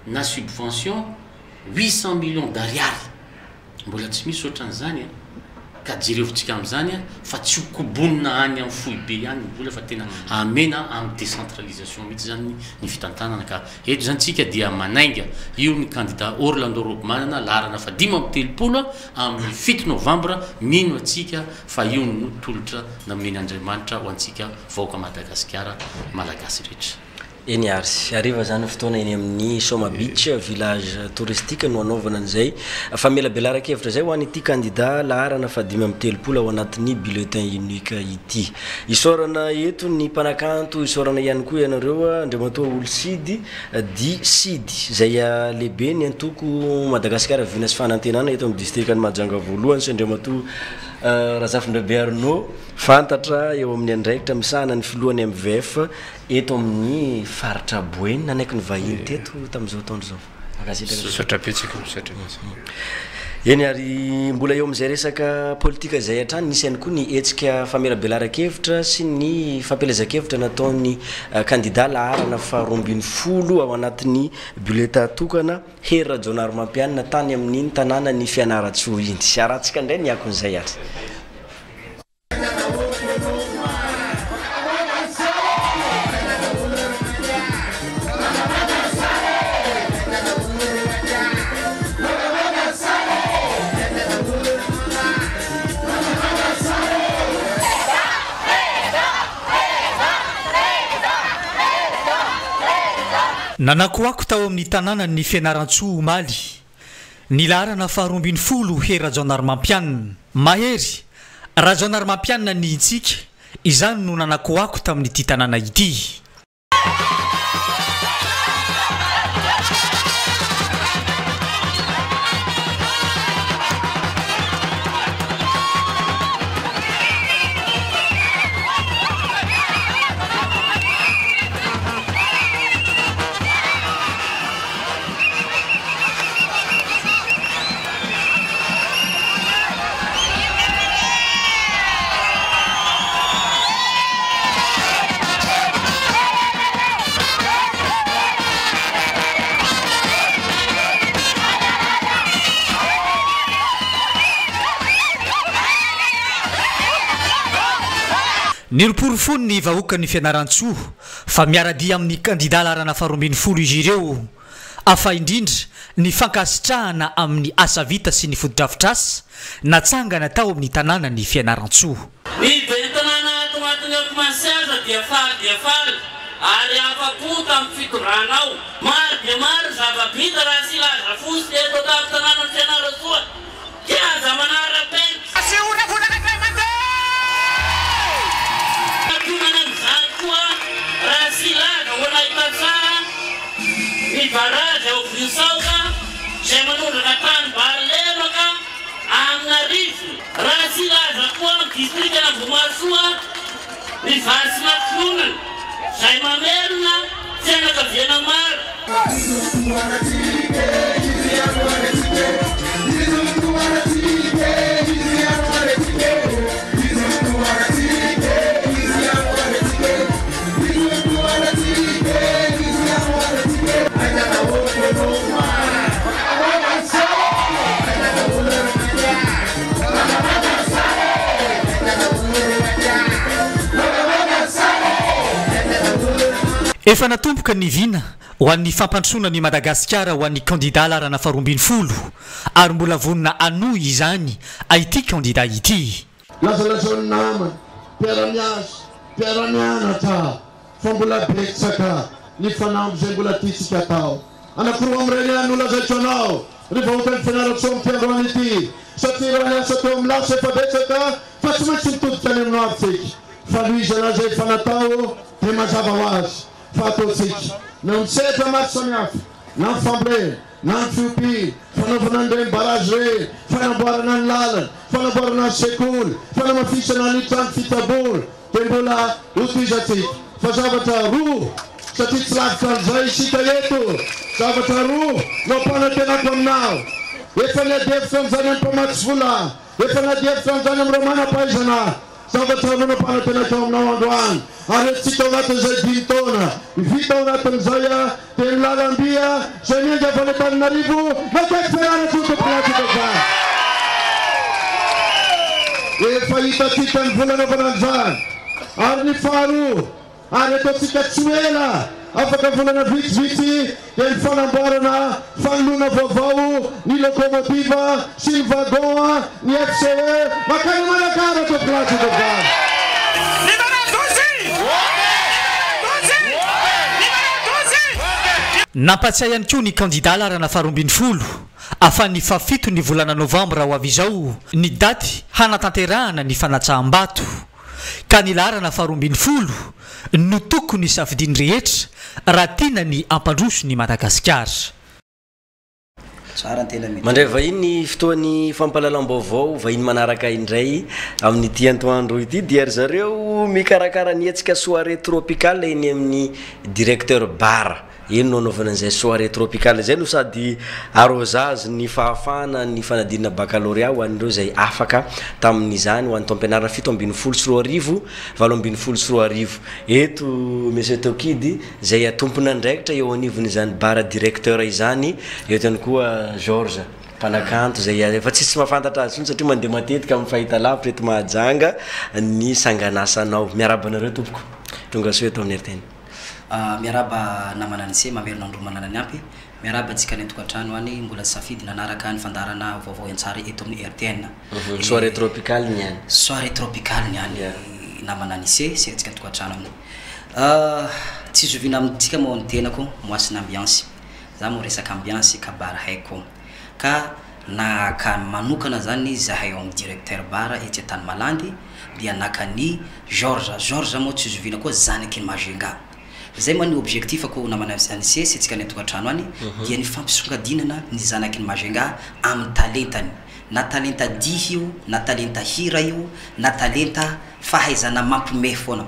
Q: na subvention 800 millions d'ariary mbola tsy misy ohatran'izany ka jerevontsika amin'izany fa tsy hokobonina any amin'ny foibe ihany ny vola fa tena amena amin'ny décentralisation mihitsy zany ny fitantanana ka eto zany tsika dia manainga io ny candidat Orlando Robmanana laharana fa 570 amin'ny 7 novembre mino atsika fa io no tolotra namen'Andriamanitra ho antsika vahoaka Madagasikara malagasy rehetra
C: eny ary ariva zany fotoana eny amin'ny Somabitsy village touristique no anaovana an'izay fa mela belarakevitra zay ho an'ity candidat laharana fa 570 ao anatin'ny bulletin unique ity isorana eto ny mpanakanto isorana ihany koa ianareo Andriamatoa Olosidy di Sidy zay lehibe ny antoko Madagasikara vina sy fanantenana eto amin'ny district ny Majunga voalohany sy Andriamatoa Razafindrabe Arnaud fantatra eo amin'ny andraikitra misahana ny filohan'ny MVF eto amin'ny faritra Boeny nanaiky ny vahiny teto tamin'izao taona zao eny ary mbola eo amin'izay resaka politika zay hatrany nisy ihany koa ny hetsika famelabelara-kevitra sy ny fampelezan-kevitra nataon'ny candidat laharana fa 20 ao anatin'ny bulletin tokana Hery Rajaonarimampianina tany amin'iny tanàna ny Fianarantsoa iny sy arahantsika indray ny akon'izay ary
N: nanakoako tao amin'ny tanàna ny Fianarantsoa Omaly ny laharana fa 20 Hery Rajaonarimampianina mahery Rajaonarimampianina ny itsika izany no nanakoako tamin'ity tanàna ity Niroporo fony ny vahoaka ny Fianarantsoa fa miaradia amin'ny candidat laharana fa 20 izy ireo afa indrindra ny fankasitrahana amin'ny asa vita sy ny fotodrafitrasa natsangana tao amin'ny tanàna ny Fianarantsoa.
A: agnatin'ny automansage dia faly ary afa-po tamin'ny fitondrana ao maro dia maro zava-bita raha sy laza fosy eto tamin'ny tanàna ny Fianarantsoa kiaza manara-penitra atonana amin'izany koa raha sy laza ho nahita tsara ny barazy ao Vohisaoka izay manondrana tany Balemaka Anarivo raha sy laza koa amin'ny distrikana Vohimasoa ny Vasina Fonana izay mamerina fianakaviana maro
N: efa natomboka ny vina ho an'ny fampandrosoana ny Madagasikara ho an'ny candidat larana faharoambin'ny folo ary mbola vonina anoy izany ity candidat ity
V: lazalazao namana mpiara-mianatra fa mbola betsaka ny fanambo izay mbola tiatsika atao anakoroa amin'ireny ihany no lazaitro anao ry vahoaka ny Fianarantsoa amin'ny fiandroany ity satria raha niasa teo amin'ny lasa efa betsaka fa tsy maintsy mitodika any aminao avitsika fa loizana zay efa natao dia mazava ho azy fa ataotsika na mitsedra maro samihafa na ny fambolena na ny fiopiny fanaovana an'ireny barazy reny fanamboarana ny lalana fanamboarana ny sekoly fanamafisana ny trano fitabory dia mbola hotoizatsika fa zavatra roa satria tsy lavitra an'izay isika eto zavatra roa no mpanatenako aminao efa niadefitra an'izany amin'ny mpamatsy vola efa niadefitra an'izany amin'ny romana-pahaizana zavatra roa no mpanatenako aminao androany ary etsika ao anatin'izay 5 taona vita ao anatin'izay dia ny lalam-bia izay miengy avy any Antananarivo makaiky Fianarantsoa tomponatsika efa hitatsika ny volanaovana an'izany ary ny faharoa ary ataotsika tsy ela afaka volana vitsivitsy dia ny fanamboarana fanoloana vaovao ny lokomotiva sy ny wagon ny FCE makany Manakara tomponatsika
N: nampatsiay ihany koa ny candidat larana faharoambin'ny folo afan'ny fafito ny volana novambra ho avy izao ny daty hanatanterahana ny fanatsaham-bato ka ny larana faharoambin'ny folo no tokony safidiny rehetra raha tiana ny ampandroso ny Madagasikara
C: mandray vahiny fotoany fampalalam-baovao vahiny manaraka indray amin'ity antoandro ity dia ry zareo mikarakara ny etsika soirée tropicale eny amin'ny directeur bara eno no anaovana an'izay soirée tropicale zay no sady arrosage ny fahafana ny fanadinana baccalauréat ho an'ireo zay afaka tamin'izany ho an'ny taom-pianarana 7 eto monsieur Tokidy zay atompona ndraikitra eo anivon'izany bara directeur izany eto ihany koa Georges mpanakanto zay efa tsisy mahafantatra azy satria mandeha matetika amin'ny fahita lavitra eto Mahajanga ny sanganasanao miaraba anareo tompoko tonga soa eto amin'ny RTN
W: miaraba namana nise mamerina andro manana ny ampy miaraba tsika ny tokantrano any mbola safidy nanaraka ny fandarana vaovao antsara eto amin'ny RTN
C: soirée tropicale niany
W: soirée tropicale niany namana nise setsika tokantrano any tsy zovina amintsika moa ny tenako moasina ambiance za mo resaka ambiance ka bara haiko ka na ka manokana zany zahay ao amin'ny directeur bara etsy tany Malandy dia nakany Georges mo tsy zovina koa zanaky ny Majenga zay mani objectif ko namana anise setsika ny tokantrano any dia ny fampisongadinana ny zanaky ny Majenga amin'ny talentany na talenta dihy io na talenta hira io na talenta fahaizana mampime foana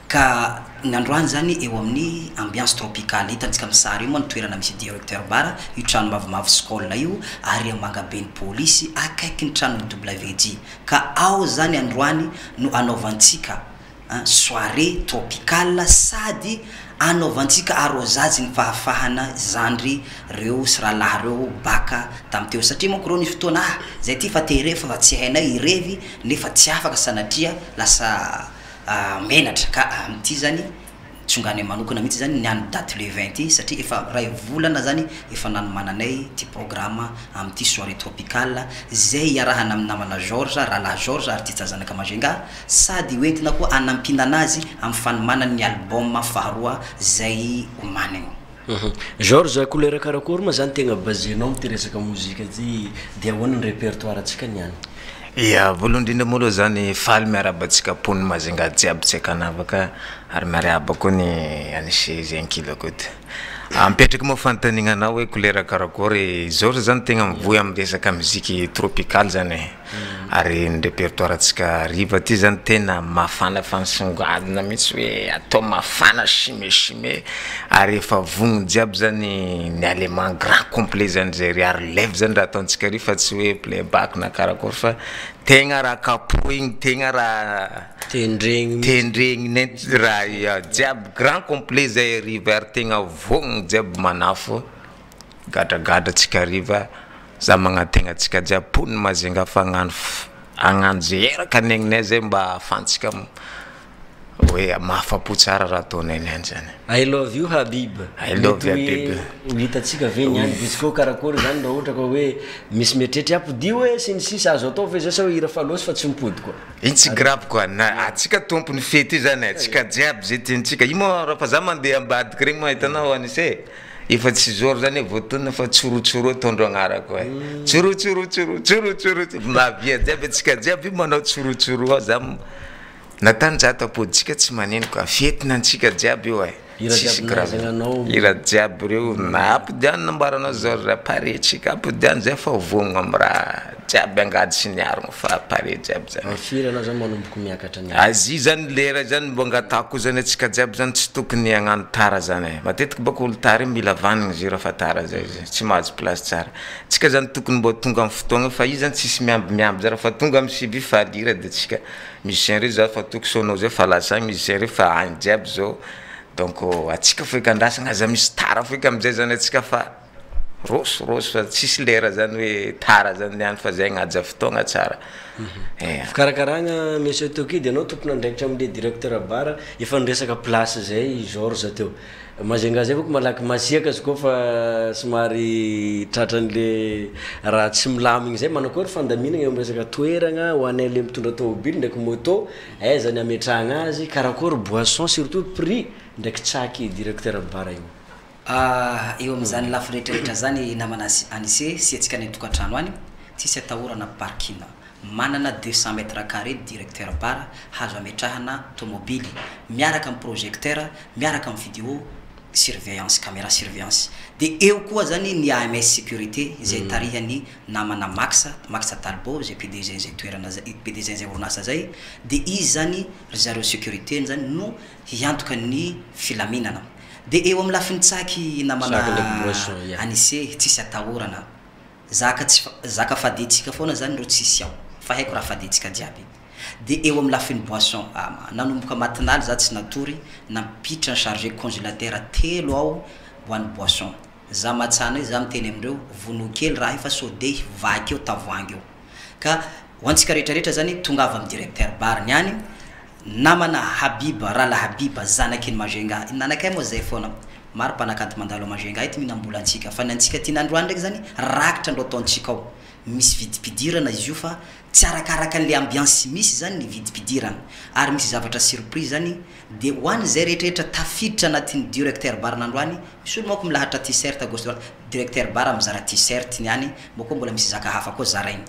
W: ka ny androany zany eo amin'ny ambiance tropicale hitantsika amin'ny sary io moa ny toerana misy directeur bara io trano mavomavo scole io ary Mangabe ny police akaiky ny trano WD ka ao zany androany no anaovantsika soirée tropicale sady anaovantsika arrosage ny fahafahana zandry reo sy rahalahy reo baka tamiteo satria monko reo ny fotoana zay ty fa tere fa tsy hainay irevy nefa tsy afaka sanatria lasa menatra ka amity zany tsongany manokana mihitsy zany niany date le 20 satria efa ray volana zany efa nanomananay ty programme amty soirée tropicale zay iarahana amin'ny namana Georges Rala Georges artiste zanaka Majenga sady hoentina koa anampina anazy amin'ny fanomanany ny album faharoa zay omaniny.
C: Georges couleur karakory ma zany tegna basenao amty resaka mozika ty dia ahoana ny répertoire atsika niany?
D: Ya voalohany indrindra moa aloha zany faly miarabantsika pony Mazenga jiaby tsy akanavaka ary miaraba koa ny anisy zenkila koa ty ampetraky moa fanontaniana anao hoe couleur karakory Georges zany tegna mivoy amin'ny resaka musique tropicale zany ary ny répertoire atsika riva ty zany tena mafana fansongadina mihitsy hoe atao mafana chimé ary efa vogno jiaby zany ny allemand grand complet zany zay ary lève zany raha ataontsika ry fa tsy hoe playback na karakory fa tegna raha kapoigny tegna raha tendregny nenty raha jiaby grand complet zay riva ary tegna vogno jiaby manafo gadragadra tsika riva za magnategna tsika jiaby pony Mazenga fa agnano zay eraka negninay zay mba afantsika hoe mahafapo tsara raha ataonay niany zany.
C: I love you Habib.
D: I love you Habib.
C: Hitatsika ve niany bisiko karakory zany raha ohatra ka hoe misy metretry apodi hoe sinisisa azo atao fa zasa hoe hira falosy fa tsy mipody koa.
D: Iny tsy grave koa na atsika tompony fety zany atsika jiaby zay tiantsika io moa raha fa za mandeha ambadika regny mahitanao anise efa tsy zoro zany voatonona fa tsorotsoro tondro agnarako e tsorotsoro mavia jiaby atsika jiaby manao tsorotsoro za natany zata poditsika tsy maneno koa fetina antsika jiaby io e tsisy grave ira jiaby reo na apodiany nambaranao zao raha pare tsika apodiany zay fa vogno amin'ny raha jiaby angady sy niarogno fa pare jiaby zany
C: firanao zany manomboka miakatra ny
D: azy zany lera zany mbo angatako zany atsika jiaby zany tsy tokony hagnano tara zany matetiky bako olo tara mila vanigny zero fa tara zay tsy mahazo place tsara tsika zany tokony mbo tonga amin'ny fotoagna fa io zany tsisy miamby zara fa tonga amin'ny siby fa lira de tsika musicien re za fa toky sonao zay fa lasagny musicien re fa agny jiaby zao donc atsika foika andrasagna aza misy tara foika amizay zany atsika fa roso fa tsisy lera zany hoe tara zany niany fa zay agnaja fotoagna tsara
C: fikarakaragna monsieur Tokid anao tompona andraikitra amle directeur bara efa niresaka place zay Georges teo Mazenga zay boko malaky masiaka azy koa fa somary tratran'le raha tsy milamigny zay manakory fandaminagna eo resaka toeragna ho anay le mitondra tomobile ndraiky moto zany ametrahagna azy karakory boisson surtout prix ndraiky tsaky directeur bara io
W: eo am'zany lafo rehetrarehetra zany namana anise sy atsika ny tokantrano any tsisy atahorana parking manana 200 mètres carrés directeur bara hazo ametrahana tomobily miaraka amin'ny projecteur miaraka amin'ny vidéo surveillance caméra surveillance de eo koa zany ny AMS sécurité zay tarihany namana Max Talbot zay PDG zay toerana PDG zay orinasa zay de izy zany zaro sécurité zany no hiantoka ny filaminana de eo amin'ny lafiny tsaky namana anise tsisy atahorana zaka fadetsika foana zany ro tsisy ao fa haiko raha fadetsika jiaby de eo amin'ny lafiny boisson nanomboka matinaly za tsy natory nampitra ny chargé congélateur telo ao hoan'ny boisson za matsana za miteny amindreo vono kely raha efa sode vaky eo tavoangy eo ka hoantsika rehetrarehetra zany tonga avy amin'ny directeur bar niany namana Habiba Rala Habiba zanakiny Majenga nanakay moa zay foana maro mpanakanto mandalo Majenga ety minambola antsika fa nantsika ty nandroany ndraiky zany rakitra andro ataontsika ao misy vidipidirana izy io fa tsy arakaraka an'le ambiance misy zany ny vidipidirana ary misy zavatra surprise zany de hoany zay rehetrarehetra tafiditra anatin'ny directeur bar nandroany misy olo mako milahatra t-shirt gauche directeur bar mizara t-shirt niany moko mbola misy zaka hafa koa zaraigny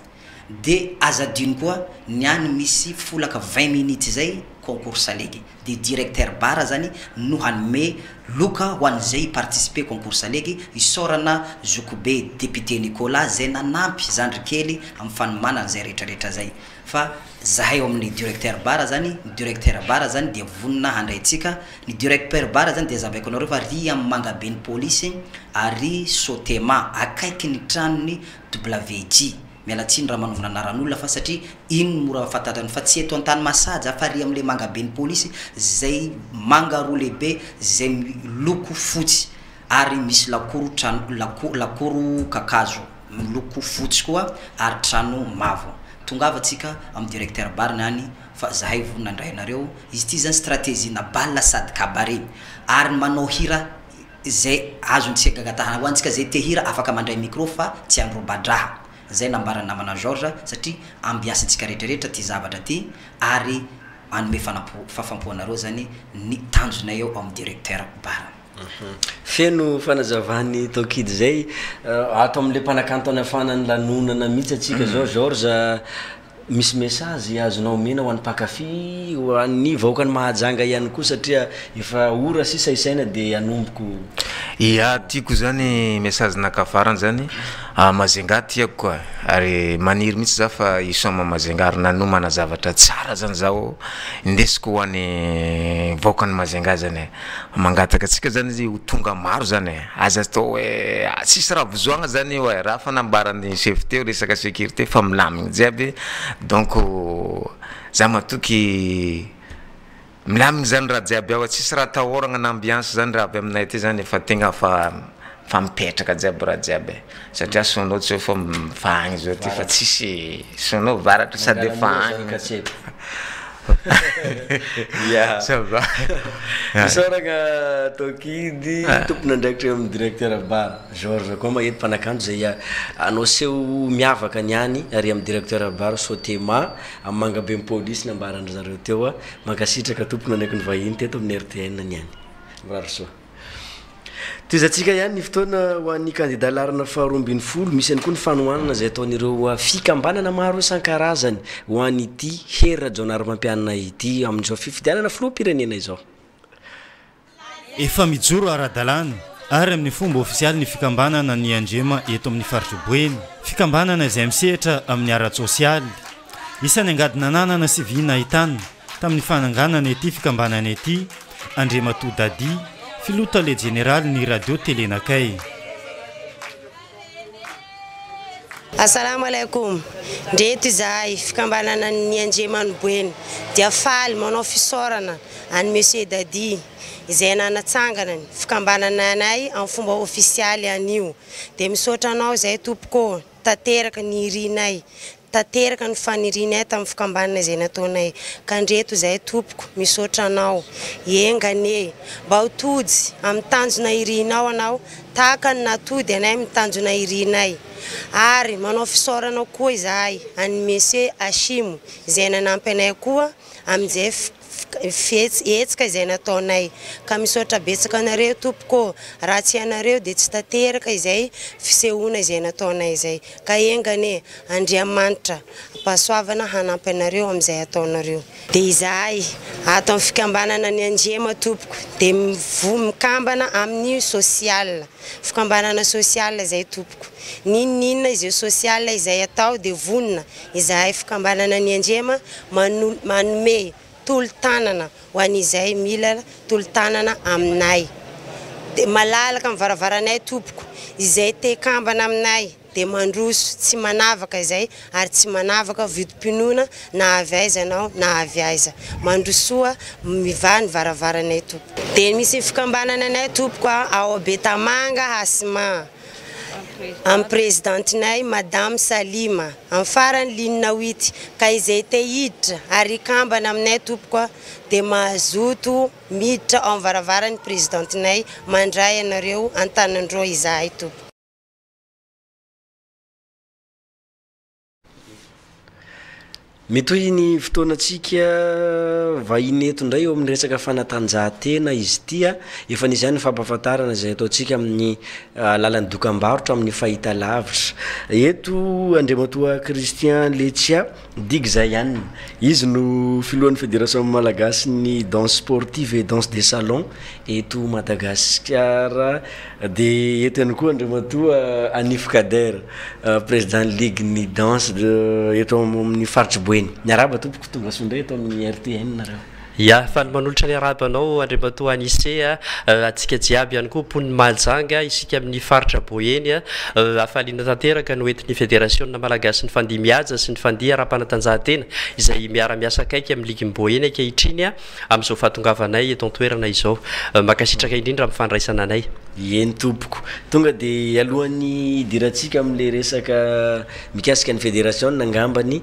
W: de azadiny koa niany misy folaka 20 minutes zay concours salegy de directeur bara zany no hanome loka hoan'izay participer concours salegy isorana Zokobe député Nicolas zay nanampy zandry kely amin'ny fanomanana zay rehetrarehetra zay fa zahay amin'ny directeur bara zany de vonina handraitsika ny directeur bara zany de zavaiko anareo fa ry amin'ny Mangabe ny police ary Sotema akaiky ny tranony WG mialatsiny raha manovana anaran'olona fa satria iny mora fatatany fa tsy eto antany masaja fa ry am'le Mangabe ny police zay manga roa lehibe zay loko fotsy ary misy lakoro trano lakoro kakazo miloko fotsy koa ary trano mavo tongava tsika amin'ny directeur bar niany fa zahay vonandray nareo izy ty zany stratégie na balle sady cabaret ary manao hira zay azontsika gatahana hoantsika zay te hira afaka mandray micro fa tsy androbadraha zay nambarana namana Georges satria ambiancentsika rehetrarehetra ty zavatra ty ary anome fafampoanareo zany ny tanjona eo amin'ny directeur bara
C: feno fanazavany tokidy zay ato am'le mpanakanto anafanany lanonana mihitsy atsika zao Georges misy message azonao mena ho an'ny mpakafy ho an'ny vahoakany mahajanga ihany koa satria efa ora sisa isaina de anomboko
D: ia tiako zany message nakafarany zany mazenga tiako koa ary maniry mihitsy za fa isoma mazenga ary nanomana zavatra tsara zany zao indesiko ho an'ny vahoakany mazenga zany mangataka atsika zany izy ho tonga maro zany aza atao hoe tsisy raha besoin zany hoe raha fanambarany chef teo resaka sécurité fa milamigny jiaby donc za matoky milamigny zany raha jiaby ao tsisy raha tahoragna na ambiance zany raha avy aminay ty zany efa tegna fa mipetraka jiaby raha jiaby satria sonao tsy fa agny zao ty fa tsisy sonao varatra sady efa agny
C: ya ça va isaragna tokidy tompona ndraikitra amin'ny directeur bar Georges koa mahety mpanakanto zay anao seho miavaka niany ary amin'ny directeur bar Sotema amin'ny Mangabe police nambarandry zareo teo mankasitraka tompona ndraiky ny vahiny teto amin'ny RTN niany mbarary soa toizatsika ihany ny fotoana ho an'ny candidat larana faharoambin'ny folo misy ihany koa ny fanohanana zay ataon'ireo fikambanana maro isan-karazany ho an'ity hery rajonary-mampianana ity amin'izao fifidianana filoham-pirenena izao
E: efa mijoro ara-dalàna ary amin'ny fomba ofisialy ny fikambanana ny andrema eto amin'ny faritry boeny fikambanana izay misehatra amin'ny ara-tsosialy isan'ny angadina nanana sy vina ahitana tamin'ny fananganana ity fikambanana ity andrema todadi filota le général ny radio telenakay
F: Assalamu alaikum. Ndeto izahay fikambanana ny Andremano Boeny dia faly manao fisorana any Monsieur Dadi izay nanatsangana fikambanana anay amin'ny fomba ofisialy anio dia misaotra anao izay tompoko tateraka ny irinay tateraka ny fanirinay tamin'ny fikambanana izay nataonay ka ndreto izay tompoko misaotra anao engane mba ho tody amin'ny tanjona irinao anao tahaka ny natody anay amin'ny tanjona irinay ary manao fisaorana koa izahay any Monsieur Ashimo izay nanampy anay koa amin'izay etsika izay nataonay ka misaotra betsaka anareo tompoko raha tsy anareo dia tsy tateraka izay fisehoana izay nataonay izay ka engane Andriamanitra pasoavana hanampy anareo amin'izay ataonareo dia izahay ato amin'ny fikambanana ny Andrema tompoko dia mikambana amin'ny sosial fikambanana sosial izay tompoko ninina izay sosial izay atao dia vonina izahay fikambanana ny Andrema manome tolo-tanana ho an'izay mila tolo-tanana aminay dia malalaka amin'ny varavaranay tompoko izay te kambana aminay dia mandroso tsy manavaka izay ary tsy manavaka vidim-pinoana na avy aiza anao na avy aiza mandrosoa miva ny varavaranay tompoko dia misy fikambanana anay tompoko ao Betamanga Asma amin'ny présidentinay Madame Salima amin'ny farany linina 8 ka izay te hiditra ary kambana aminay tompoko dia mazoto miditra amin'ny varavaran'ny présidentinay mandray anareo antanandreo izahay tompoko
C: metoy ny fotoanatsika vahiny eto ndray eo amin'ny resaka fanatanjahantena izy tia efa nisy ihany fampahafantarana izay ataontsika amin'ny lalan'ny dokam-barotra amin'ny fahita lavitra eto Andriamatoa Christian Letia digy zay ihany izy no filohan'ny fédération malagasy ny danse sportive et danse des salons eto Madagasikara dia eto ihany koa Andriamatoa Anif Kader président ligue ny danse eto amin'ny faritry boeny niaraba tompoko tonga sondray eto amin'ny RTN nareo
G: ia fa ny manolotra ny arabanao andriamatoa anisea atsika jiaby ihany koa poniny mahajanga isika amin'ny faritra boeny afaliana tanteraka no entin'ny fédérationna malagasy ny fandihy mihaja sy ny fandihy ara-panatanjahantena izay miara-miasa akaiky amin'ny ligy boeny ankehitriny amin'izao fahatongavanay eto antoerana izao makasitraka indrindra amin'ny fandraisana anay
C: eny tompoko tonga de alohan'ny diratsika am'le resaka mikasika ny fédération nangambany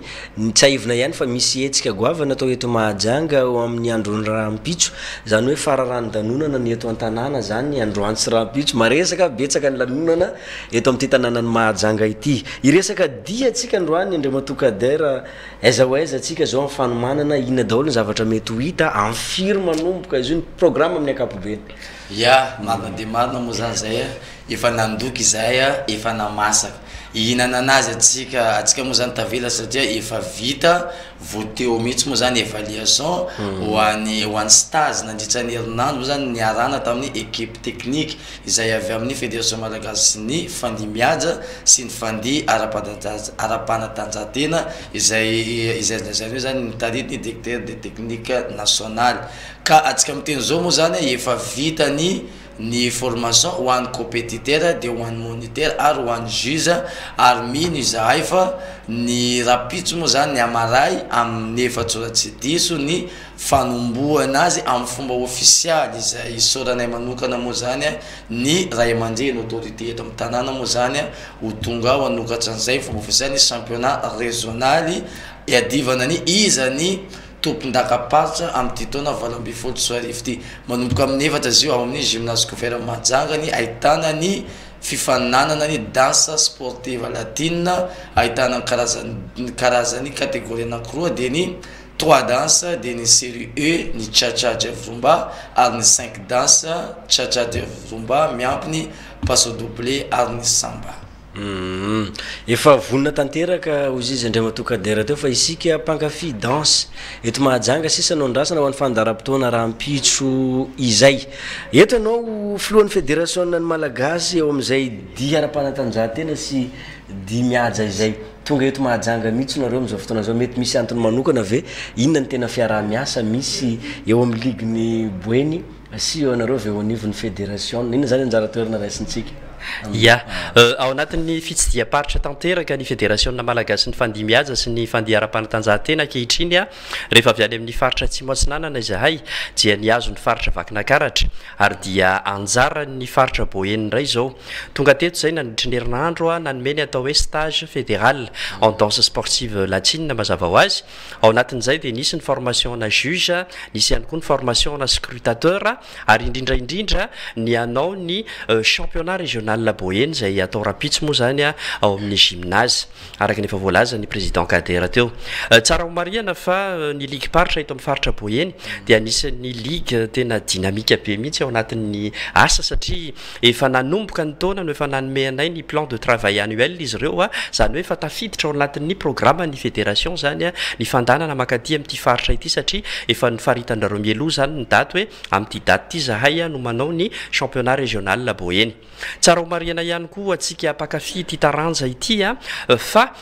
C: tsy aivina ihany fa misy etsika goavana atao eto mahajanga amin'ny androny rahampitso zany hoe fararano-danonana ny eto an-tanàna zany androany sy rahampitso maresaka betsaka ny lanonana eto amin'ity tanànany mahajanga ity iresaka dia atsika androany andriamatokader aiza ho aiza atsika zao amin'ny fanomanana inona daholo ny zavatra mety ho hita amin'ny firy manomboka izy io ny programme amin'ny ankapobeny
H: ya marina de marina moa zany zay efa nandoky izay efa namasaka ihinana anazy atsika moa zany tavela satria efa vita voteo mihitsy moa zany évaluation hoan'ny stage nandritran'ny herinandro moa zany niarana tamin'ny équipe technique izay avy amin'ny fédération malagasy sy ny fandihy mihaja sy ny fandihy ara-panatanjahantena izay lazany hoe zany nitariny directeur de technique nationale ka atsika miteny zao moa zany efa vitany ny formation ho an'ny compétiteur de ho an'ny moniteur ary ho an'ny juge ary mino izahay fa ny rapitso moa zany ny amaray amin'ny efatsoratsy diso ny fanomboana azy amin'ny fomba officialy izay soranay manokana moa zany ny ray aman-dreny autorité eto amin'ny tanàna moa zany ho tonga ho anokatra an'izay fomba officialy championnat régionaly iadivana ny izany tompon-dakaparitra amin'ny ty taona 20 soarivo ty manomboka amin'ny efatra izy io ao amin'ny gymnase couvert mahajangany ahitana ny fifaninanana ny danse sportive latine ahitana karazany catégorie anankiroa de ny 3 danse de ny série E ny cha-cha rumba ary ny 5 danse cha-cha rumba miampy ny passo doublé ary ny samba
C: efa vonina tanteraka ozy izy andriamatokader teo fa isika mpankafy danse eto mahajanga sisa anao ndrasana ho an'ny fandara-potoana rahampitso izay eto anao filohan'ny fédérationna ny malagasy eo amin'izay dia ara-panatanjahantena sy dia mihaja izay tonga eto mahajanga mihitsy nareo am'izao fotoana zao mety misy antony manokana ve inona ny tena fiaraha-miasa misy eo amin'ny ligny boeny sy eo anareo ve eo anivon'ny fédération inona zany anjara toerana raisintsika
G: ia ao anatin'ny fitsidiaparitra tanteraka ny fédérationna malagasy ny fandihy mihaja sy ny fandihy ara-panatanjahantena ankehitriny rehefa avy any amin'ny faritra tsy moatsinanana izahay dia niazo ny faritra vakinakaratra ary dia anjara ny faritra boeny indray zao tonga teto zay nandritry ny herinandro nanomeny atao hoe stage fédéral en danse sportive latine mazava ho azy ao anatin'izay dia nisy ny formation na juge nisy ihany koa ny formation na scrutateur ary indrindraindrindra ny anao ny championnat régional la boeny zay atao rapitso moa zany ao amin'ny gymnase araka ny efa voalaza ny président Kader teo tsara ho mariana fa ny ligue paritra eto amin'ny faritra boeny dia anisan'ny ligue tena dynamique be mihitsy ao anatin'ny asa satria efa nanomboka ny taona no efa nanome anay ny plan de travail annuel izy ireo zany hoe efa tafiditra ao anatin'ny programme ny fédération zany ny fandanana makaty amin'ity faritra ity satria efa ny faritan-drareo mieloha zany ny daty hoe amin'ity daty ity zahay no manao ny championnat régional la boeny tsara ho mariana ihany koa atsika mpakafy ty taranja ity fa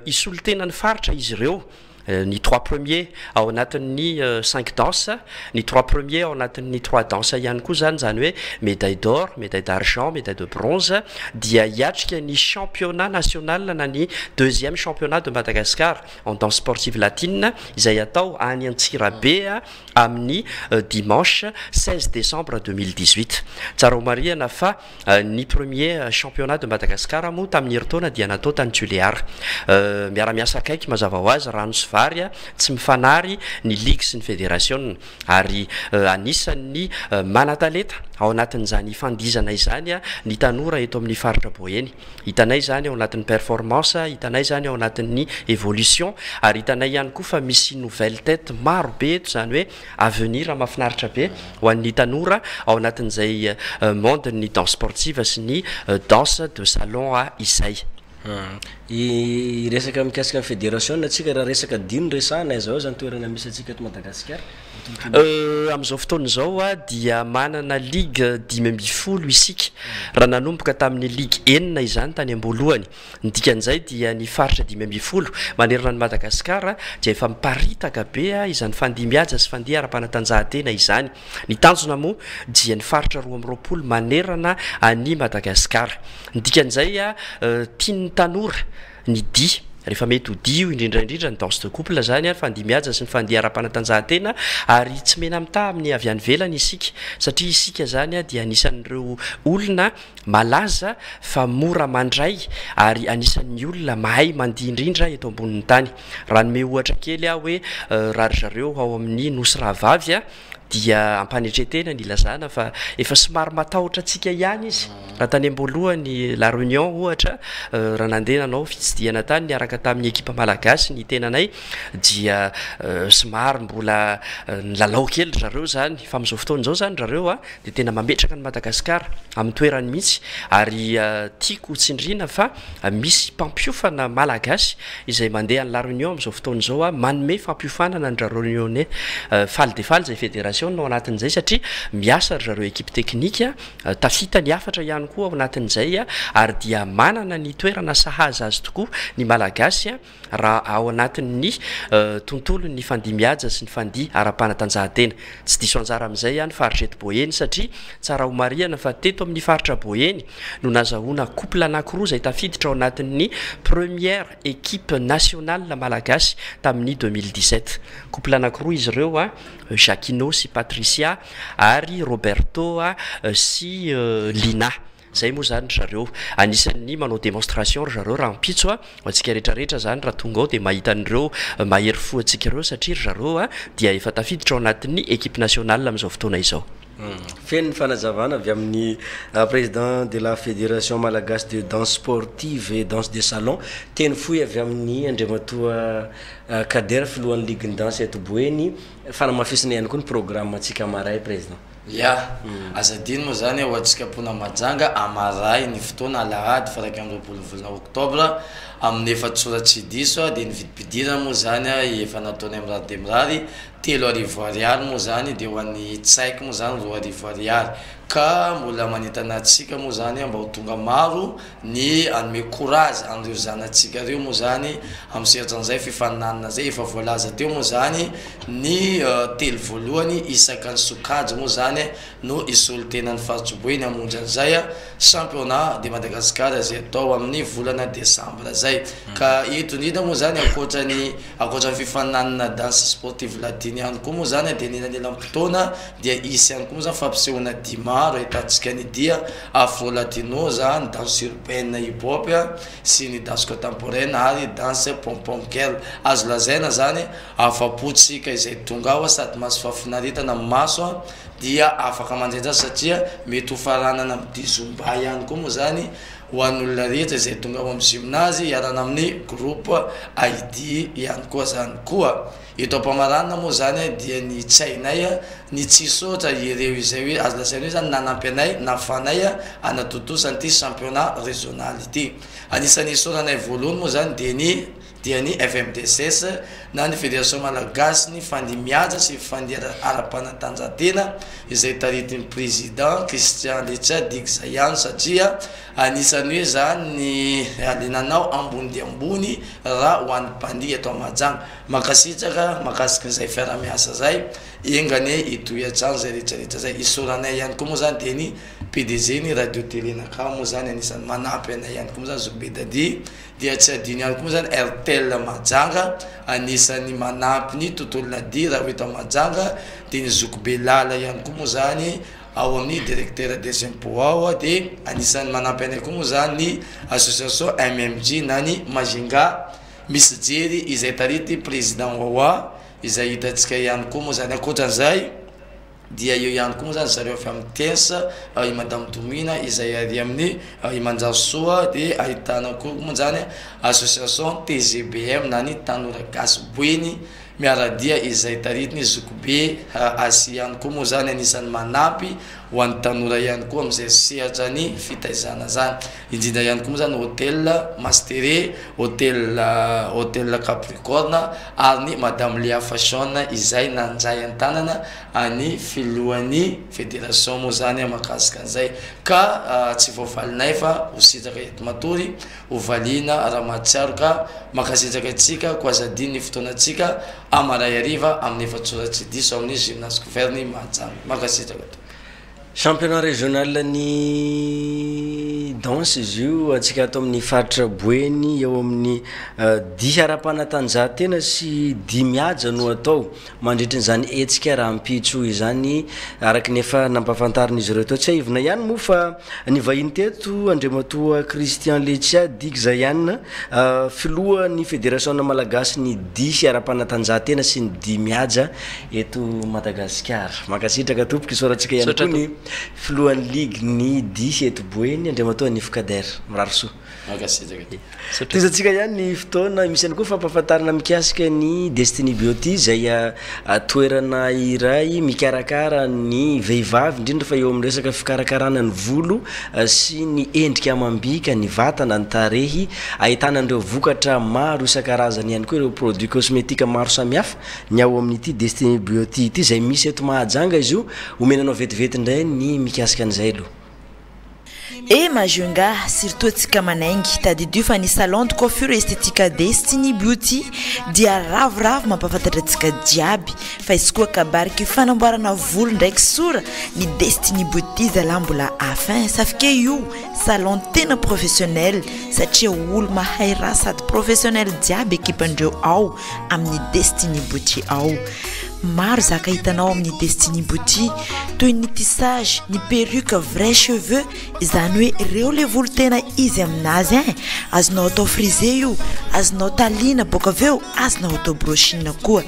G: isolo tena ny faritra izy ireo ny 3 premiers ao anatin'ny 5 danse ny 3 premiers ao anatin'ny 3 danse ihany koa zany hoe médaille d'or médaille d'argent médaille de bronze dia hiatrika ny championnat national na ny 2e championnat de Madagascar en danse sportive latine izay atao any Antsirabe amin'ny dimanche 16 décembre 2018 tsara ho mariana fa ny premier championnat de Madagascar moa tamin'ny herintaona dia natao tany Tuléar miara-miasa akaiky mazava ho azy rano sy vary tsy mifanary ny ligue sy ny fédération ary anisan'ny manataleta ao anatin'izany fandizana izany ny tanora eto amin'ny faritra boeny hitanay zany ao anatin'ny performance hitanay zany ao anatin'ny évolution ary hitanay ihany koa fa misy nouvelle tête maro be eto zany hoe avenir mahafinaritra be ho an'ny tanora ao anatin'izay monde ny danse sportive sy ny danse de salon izay
C: I resaka mikasika amin'ny fédération atsika raha resaka dino resana aiza ao zany toerana misy atsika eto Madagasikara
G: am'izao fotoana zao a dia manana ligue 10 isika raha nanomboka tamin'ny ligue enina izany tany am-boalohany ndikan'izay dia ny faritra 10 manerana ny Madagasikara dia efa miparitaka be a izany fandihy mihaja sy fandihy ara-panatanjahantena izany ny tanjona moa dia ny faritra 12 manerana any Madagasikara ndikan'izay a tian'ny tanora ny di rehefa mety ho dio indrindraindrindra ny danse de couple zany a fandihy mihaja sy ny fandihy ara-panatanjahantena ary tsy mena amita amin'ny avy any velany isika satria isika zany a dia anisan'ireo olona malaza fa mora mandray ary anisan'ny olona mahay mandihy indrindra eto ambonin'ny tany raha nome ohatra kely a hoe raha ry zareo ao amin'ny nosy rahavavy a dia ampanetretena ny lazana fa efa somary matahotra atsika ihany izy raha tany am-boalohany la réunion ohatra raha nandeha nanao fitsidiana tany niaraka tamin'ny ekipa malagasy ny tenanay dia somary mbola nilalao kely zareo zany fa amin'izao fotoana izao zany zareo a dia tena mametraka ny Madagasikara amin'ny toerany mihitsy ary tiako tsindriana fa misy mpampiofana malagasy izay mandeha ny la réunion amin'izao fotoana izao a manome fampiofanana ny réunionnais faly de faly zay fédération nao anatin'izay satria miasa ry zareo équipe technique tafita ny afatra ihany koa ao anatin'izay a ary dia manana ny toerana sahaza azy tokoa ny malagasy a raha ao anatin'ny tontolo ny fandihy mihaja sy ny fandihy ara-panatanjahantena tsy diso anjara amin'izay a ny faritra eto Boeny satria tsara ho mariana fa teto amin'ny faritra Boeny no nazahoana couple anankiroa zay tafiditra ao anatin'ny première équipe nationale malagasy tamin'ny 2017 couple anankiroa izy ireo a Jacquino sy Patricia ary Roberto sy Lina zay moa zany zareo anisan'ny manao démonstration ry zareo raha mpitso a atsika rehetrarehetra zany raha tonga ao dia mahita an'ireo mahery fo atsika ireo satria ry zareo a dia efa tafiditra ao anatin'ny équipe nationale amin'izao fotoana izao
C: feno ny fanazavana avy amin'ny président de la fédération malagasy de danse sportive et danse de salon teny foy avy amin'ny andriamatoa Kader filohan'ny ligue ny danse eto Boeny fanamafisina ihany koa ny programme atsika maray président
H: ya azadiny moa zany ho atsika pona majanga amaray ny fotoana alahady faraky amin'ny 20 oktobra amin'ny efatsoratsy diso dia ny vidipidirana moa zany efa nataony amin'ny rary de mirary 3 arivo ariary moa zany dia ho an'ny tsaiky moa zany 2 arivo ariary ka mbola manentana atsika moa zany mba ho tonga maro ny anome courage an'ireo zanatsika reo moa zany amin'ny seratran'izay fifaninanana zay efa voalaza teo moa zany ny telo voalohany isaka ny sokajy moa zany no isolo tena ny faritsy Boeny hamonjy an'izay championnat de Madagasikara zay atao amin'ny volana desambra zay ka eto indrindra moa zany akoatrany fifaninanana danse sportive latine ihany koa moa zany dia nelanelampotona dia isy ihany koa moa zany fampisehoana dimaro ahitantsika ny dia afro latino zany danse urbaine hip hop sy ny danse contemporaine ary danse pompomkel azo lazaina zany afapotsika izay tonga ao sady maso fafinaritana amin'ny maso dia afaka mandraitra satria mety ho faranana amin'ny dizomba ihany koa moa zany ho an'olona rehetra izay tonga ao amin'ny gymnase iarana amin'ny groupe ID ihany koa zany koa eto ampamarana moa zany dia ny tsainay ny tsisotra ireo izay hoe azo lasaina hoe zany nanampy anay nafanay anatotosany ty championnat régional ity anisan'ny soranay voalohany moa zany dia ny FMDSS na ny fédération malagasy ny fandihy mihaja sy fandihy ara-panatanjahantena izay taritin'ny président Christian Letsia Digzayano satria anisan'ny hoe zany ny alinanao ambony dia ambony raha ho an'ny mpandihy atao majanga makasitraka makasiky n'izay fiara-miasa zay engany itoy atrano zay rehetrarehetra zay isoranay ihany koa moa zany dia ny PDG ny radio télé nakao moa zany anisan'ny manampy anay ihany koa moa zany Zobedadi dia tsy adino ihany koa moa zany RTL majanga anisan'ny manampy ny tontolona dia raha hoe tao majanga dia ny Zokobelala ihany koa moa zany ao amin'ny directeur des impôts ao dia anisan'ny manampy anay koa moa zany ny association MMG na ny Majinga misy jery izay tarity président Wawa izay hitatsika ihany koa moa zany akoatran'izay dia eo ihany koa moa zany zareo avy amin'ny tensa i madame Domina izay ary amin'ny Imanjasoa dia ahitana koa moa zany association TGBM na ny tanora gasy Boeny miaradia izay taritiny zokobe asi ihany koa moa zany anisan'ny manampy ho an'ny tanora ihany koa amizay sehatra ny fitaizana zany indrindra ihany koa moa zany hôtel Mastere, hôtel Capricorne ary ny Madame Léa Fashion izay nanjay an-tanana any filohan'ny fédération moa zany makasika an'izay ka tsy voavalinay fa ho sitraka eto matory ho valiana raha mahatsiaro ka makasitraka atsika ko azadiny ny fotoanatsika amaray ariva amin'ny efatsoratsy diso amin'ny gymnase gouverne Mahajanga makasitraka to
C: championnat régional ny danse izy io atsika atao amin'ny faritra Boeny eo amin'ny 10 ara-panatanjahantena sy 10 mihaja no atao mandritra n'izany etsika raha mpitso izany araky nefa nampafantarin'izy ireo tao tsy aivina ihany moa fa ny vahiny teto andriamatoa Christian Letia Digzayan filohan'ny fédération malagasy ny 10 ara-panatanjahantena sy ny 10 mihaja eto Madagasikara makasitraka tompoko isoratsika ihany koa ny filohan'ny ligue ny 10 eto Boeny andriamatoa Nifkader mirarosoa tizatsika ihany ny fotoana misy ihany koa fampafantarana mikasika ny Destiny Beauty izay toerana iray mikarakara ny vehivavy indrindra fa eo amin'ny resaka fikarakarana ny volo sy ny endrika amam-bika ny vatana ny tarehy ahitana andreo vokatra maro isan-karazany ihany koa ireo produits cosmétiques maro samihafa ny ao amin'ity Destiny Beauty ity izay misy eto Mahajanga izy io omenanao vetivety indray ny mikasika an'izay aloha
I: Majunga surtout tsika manaingy tadidio fa ny salon de coiffure esthétique Destiny Beauty dia ravoravo mampafantatra tsika jiaby fa izy koa kabariky fanamboarana volo ndraiky sora ny Destiny Beauty zala mbola afin safike io salon tena professionnel satria olo mahay raha sady professionnel jiaby ekipandreo ao amin'ny Destiny Beauty ao maro zaka hitanao amin'ny Destiny Beauty toy ny tissage ny perruque vrai cheveux izany hoe ireo le volo tena izy aminazy azonao atao frisé io azonao talina boka aveo azonao atao brochine koa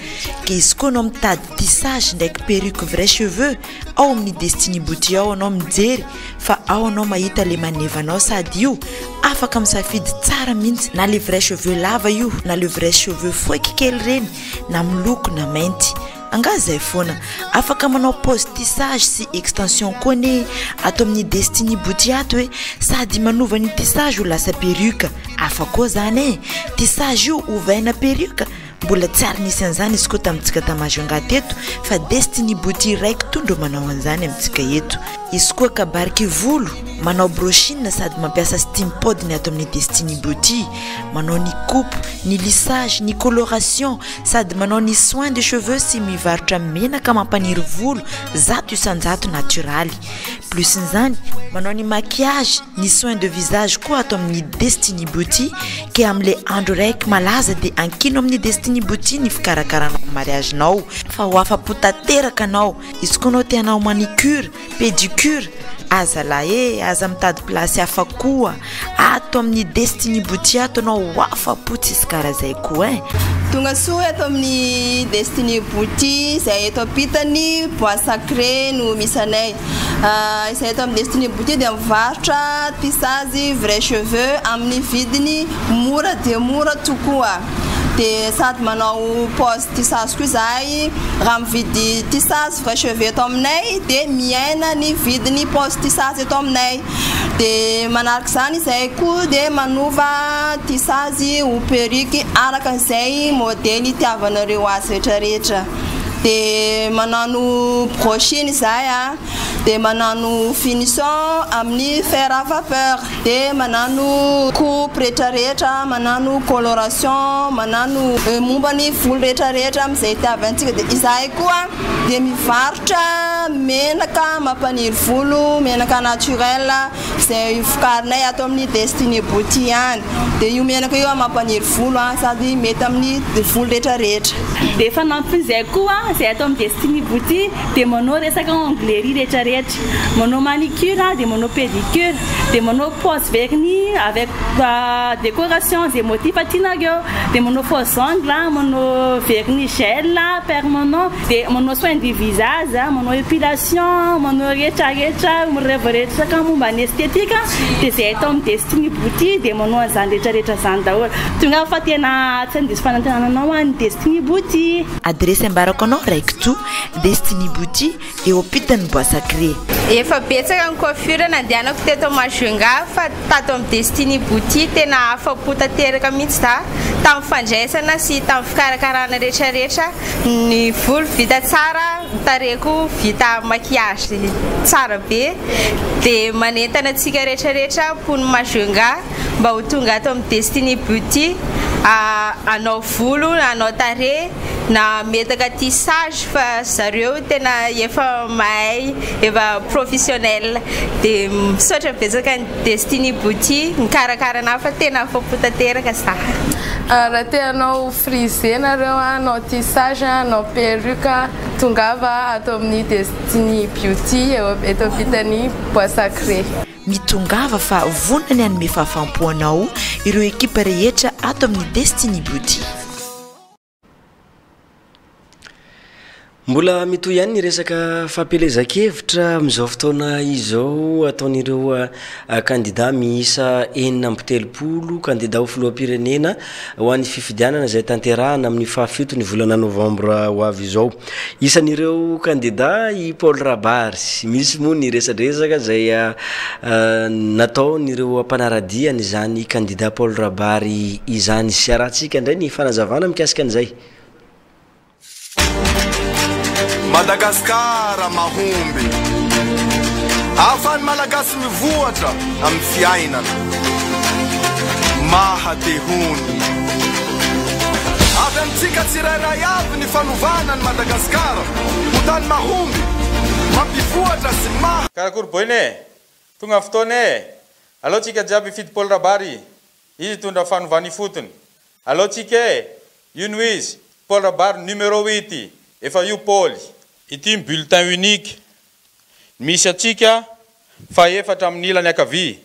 I: ke izy koa anao mitady tissage ndraiky perruque vrai cheveux ao amin'ny Destiny Beauty ao anao mijery fa ao anao mahita le manevanao sady io afaka misafidy tsara mihitsy na le vrai cheveux lava io na le vrai cheveux foiky kely reny na miloko na mainty angazay foana afaka manao pose tissage sy extension koa ne atao amin'ny Destiny Beauty ato hoe sady manova ny tissage ho lasa perruque afaka koa zany tissage io ovaina perruque mbola tsara nisy an'izany izy koa tamintsika tamajunga teto fa Destiny Beauty raiky tondro manao an'izany amintsika eto izy koa kabariky volo manao brochine sady mampiasa steam pod ny ato amin'ny Destiny Beauty manao ny coupe ny lissage ny coloration sady manao ny soin de cheveux sy mivarotra menaka mampaniry volo zato isanjato naturaly plus n'izany manao ny maquillage ny soin de visage koa ato amin'ny Destiny Beauty ke am'le andro raiky malaza de ankino amin'ny Destiny Beauty ny fikarakaranao mariage nao fa ho afapo tanteraka anao izy koa anao tianao manicure pédicure aza lahe aza mitady place hafa koa ato amin'ny Destiny Beauty ato anao afapo tsisy karazay koa
J: tonga soa eto amin'ny Destiny Beauty zay eto ampitany bois sacré no misy anay izay eto amin'ny Destiny Beauty dia mivarotra tissage vrai cheveux amin'ny vidiny mora dia mora tokoa de sady manao pose tissage koa zahay raha mividy tissage vrai cheveux eto aminay de miaina ny vidiny pose tissage eto aminay de manaraka zany izay koa de manova tissage ho perruque araka izay modèle itiavanareo azy rehetrarehetra de manano brochine zahay de manano finition amin'ny fer à vapeur de manano coupe rehetrarehetra manano coloration manano momba ny volo rehetrarehetra amin'izay itiavantsika de izahay koa de mivarotra menaka mampaniry volo menaka naturel izay fokarinay ato amin'ny Destiny Beauty any de io menaka io mampaniry volo sady mety amin'ny volo rehetrarehetra
L: de fanampin'izay koa zay atao amin'ny Destiny Beauty de manao resaka onglerie rehetrarehetra manao manicure de manao pédicure de manao pose vernis avec décoration des motifs tianareo de manao faux ongles manao vernis gel permanent de manao soin du visage manao simulation manao rehetrarehetra mirehevarehetra ka momba ny estetika dia zay atao amin'ny Destiny Beauty dia manao an'izany rehetrarehetra zany daholo tonga fa tena tsy andiso fanantenananao any Destiny Beauty.
I: Adresy ambarako anao raiky to Destiny Beauty eo ampitany Bois Sacré.
B: Efa betsaka ny coiffure nandehanako teto Majunga fa tato amin'ny Destiny Beauty tena afapo tanteraka mihitsy da tamin'ny fandraisana sy tamin'ny fikarakarana rehetrarehetra ny volo vita tsara, tareko vita maquillage tsara be dia manentana antsika rehetrarehetra pony Majunga mba ho tonga ato amin'ny Destiny Beauty anao volo, anao tare na metaka tissage fa zareo tena efa mahay efa professionnel dia misaotra betsaka ny Destiny Beauty mikarakara fa tena afapo tanteraka sa.
K: Raha te anao frisé nareo anao tissage anao perruque tongava ato amin'ny Destiny Beauty eto vitany Bois Sacré.
I: Mitongava fa vonany anome fahafampoanao ireo ekipa rehetra ato amin'ny Destiny Beauty.
C: Mbola mitoy ihany ny resaka fampelezan-kevitra amin'izao fotoana izao ataon'ireo kandida miisa 4 kandida ho filoham-pirenena ho an'ny fifidianana izay tanterahana amin'ny fahafito ny volana novambra ho avy izao. Isan'ireo kandida i Paul Rabary, misy moa ny resadresaka izay nataon'ireo mpanaradiany izany kandida Paul Rabary izany. Sy arahantsika indray ny fanazavana mikasika an'izay.
M: Madagasikara mahomby ahafahan'ny malagasy mivoatra amin'ny fiainana mahatehony avy amintsika tsirairay avy ny fanovana ny Madagasikara ho tany mahomby mampivoatra sy
X: karakory boine tonga fotoana alao tsika jiaby fidy Paul Rabary izy tondra fanovany fotony alao tsika ino izy Paul Rabary numéro 8 efa io Paul ity bulletin unique misy atsika fa efatra amin'ny ilany akavia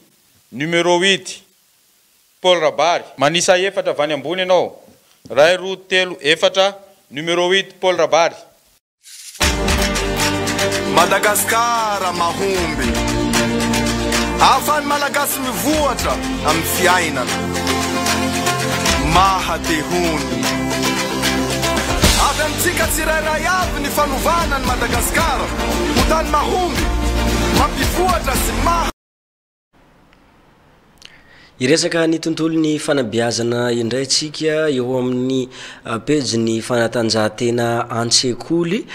X: numéro 8 Paul Rabary manisa efatra avany ambony ianao ray roa telo efatra numéro 8 Paul Rabary.
M: Madagasikara mahomby ahafahan'ny malagasy mivoatra amin'ny fiainana mahatehony avy amintsika tsirairay avy ny fanovana ny Madagasikara ho tany mahomby mampivoatra sy
C: Iresaka ny tontolo ny fanabeazana indray tsika eo amin'ny page ny fanatanjahantena an-tsekoly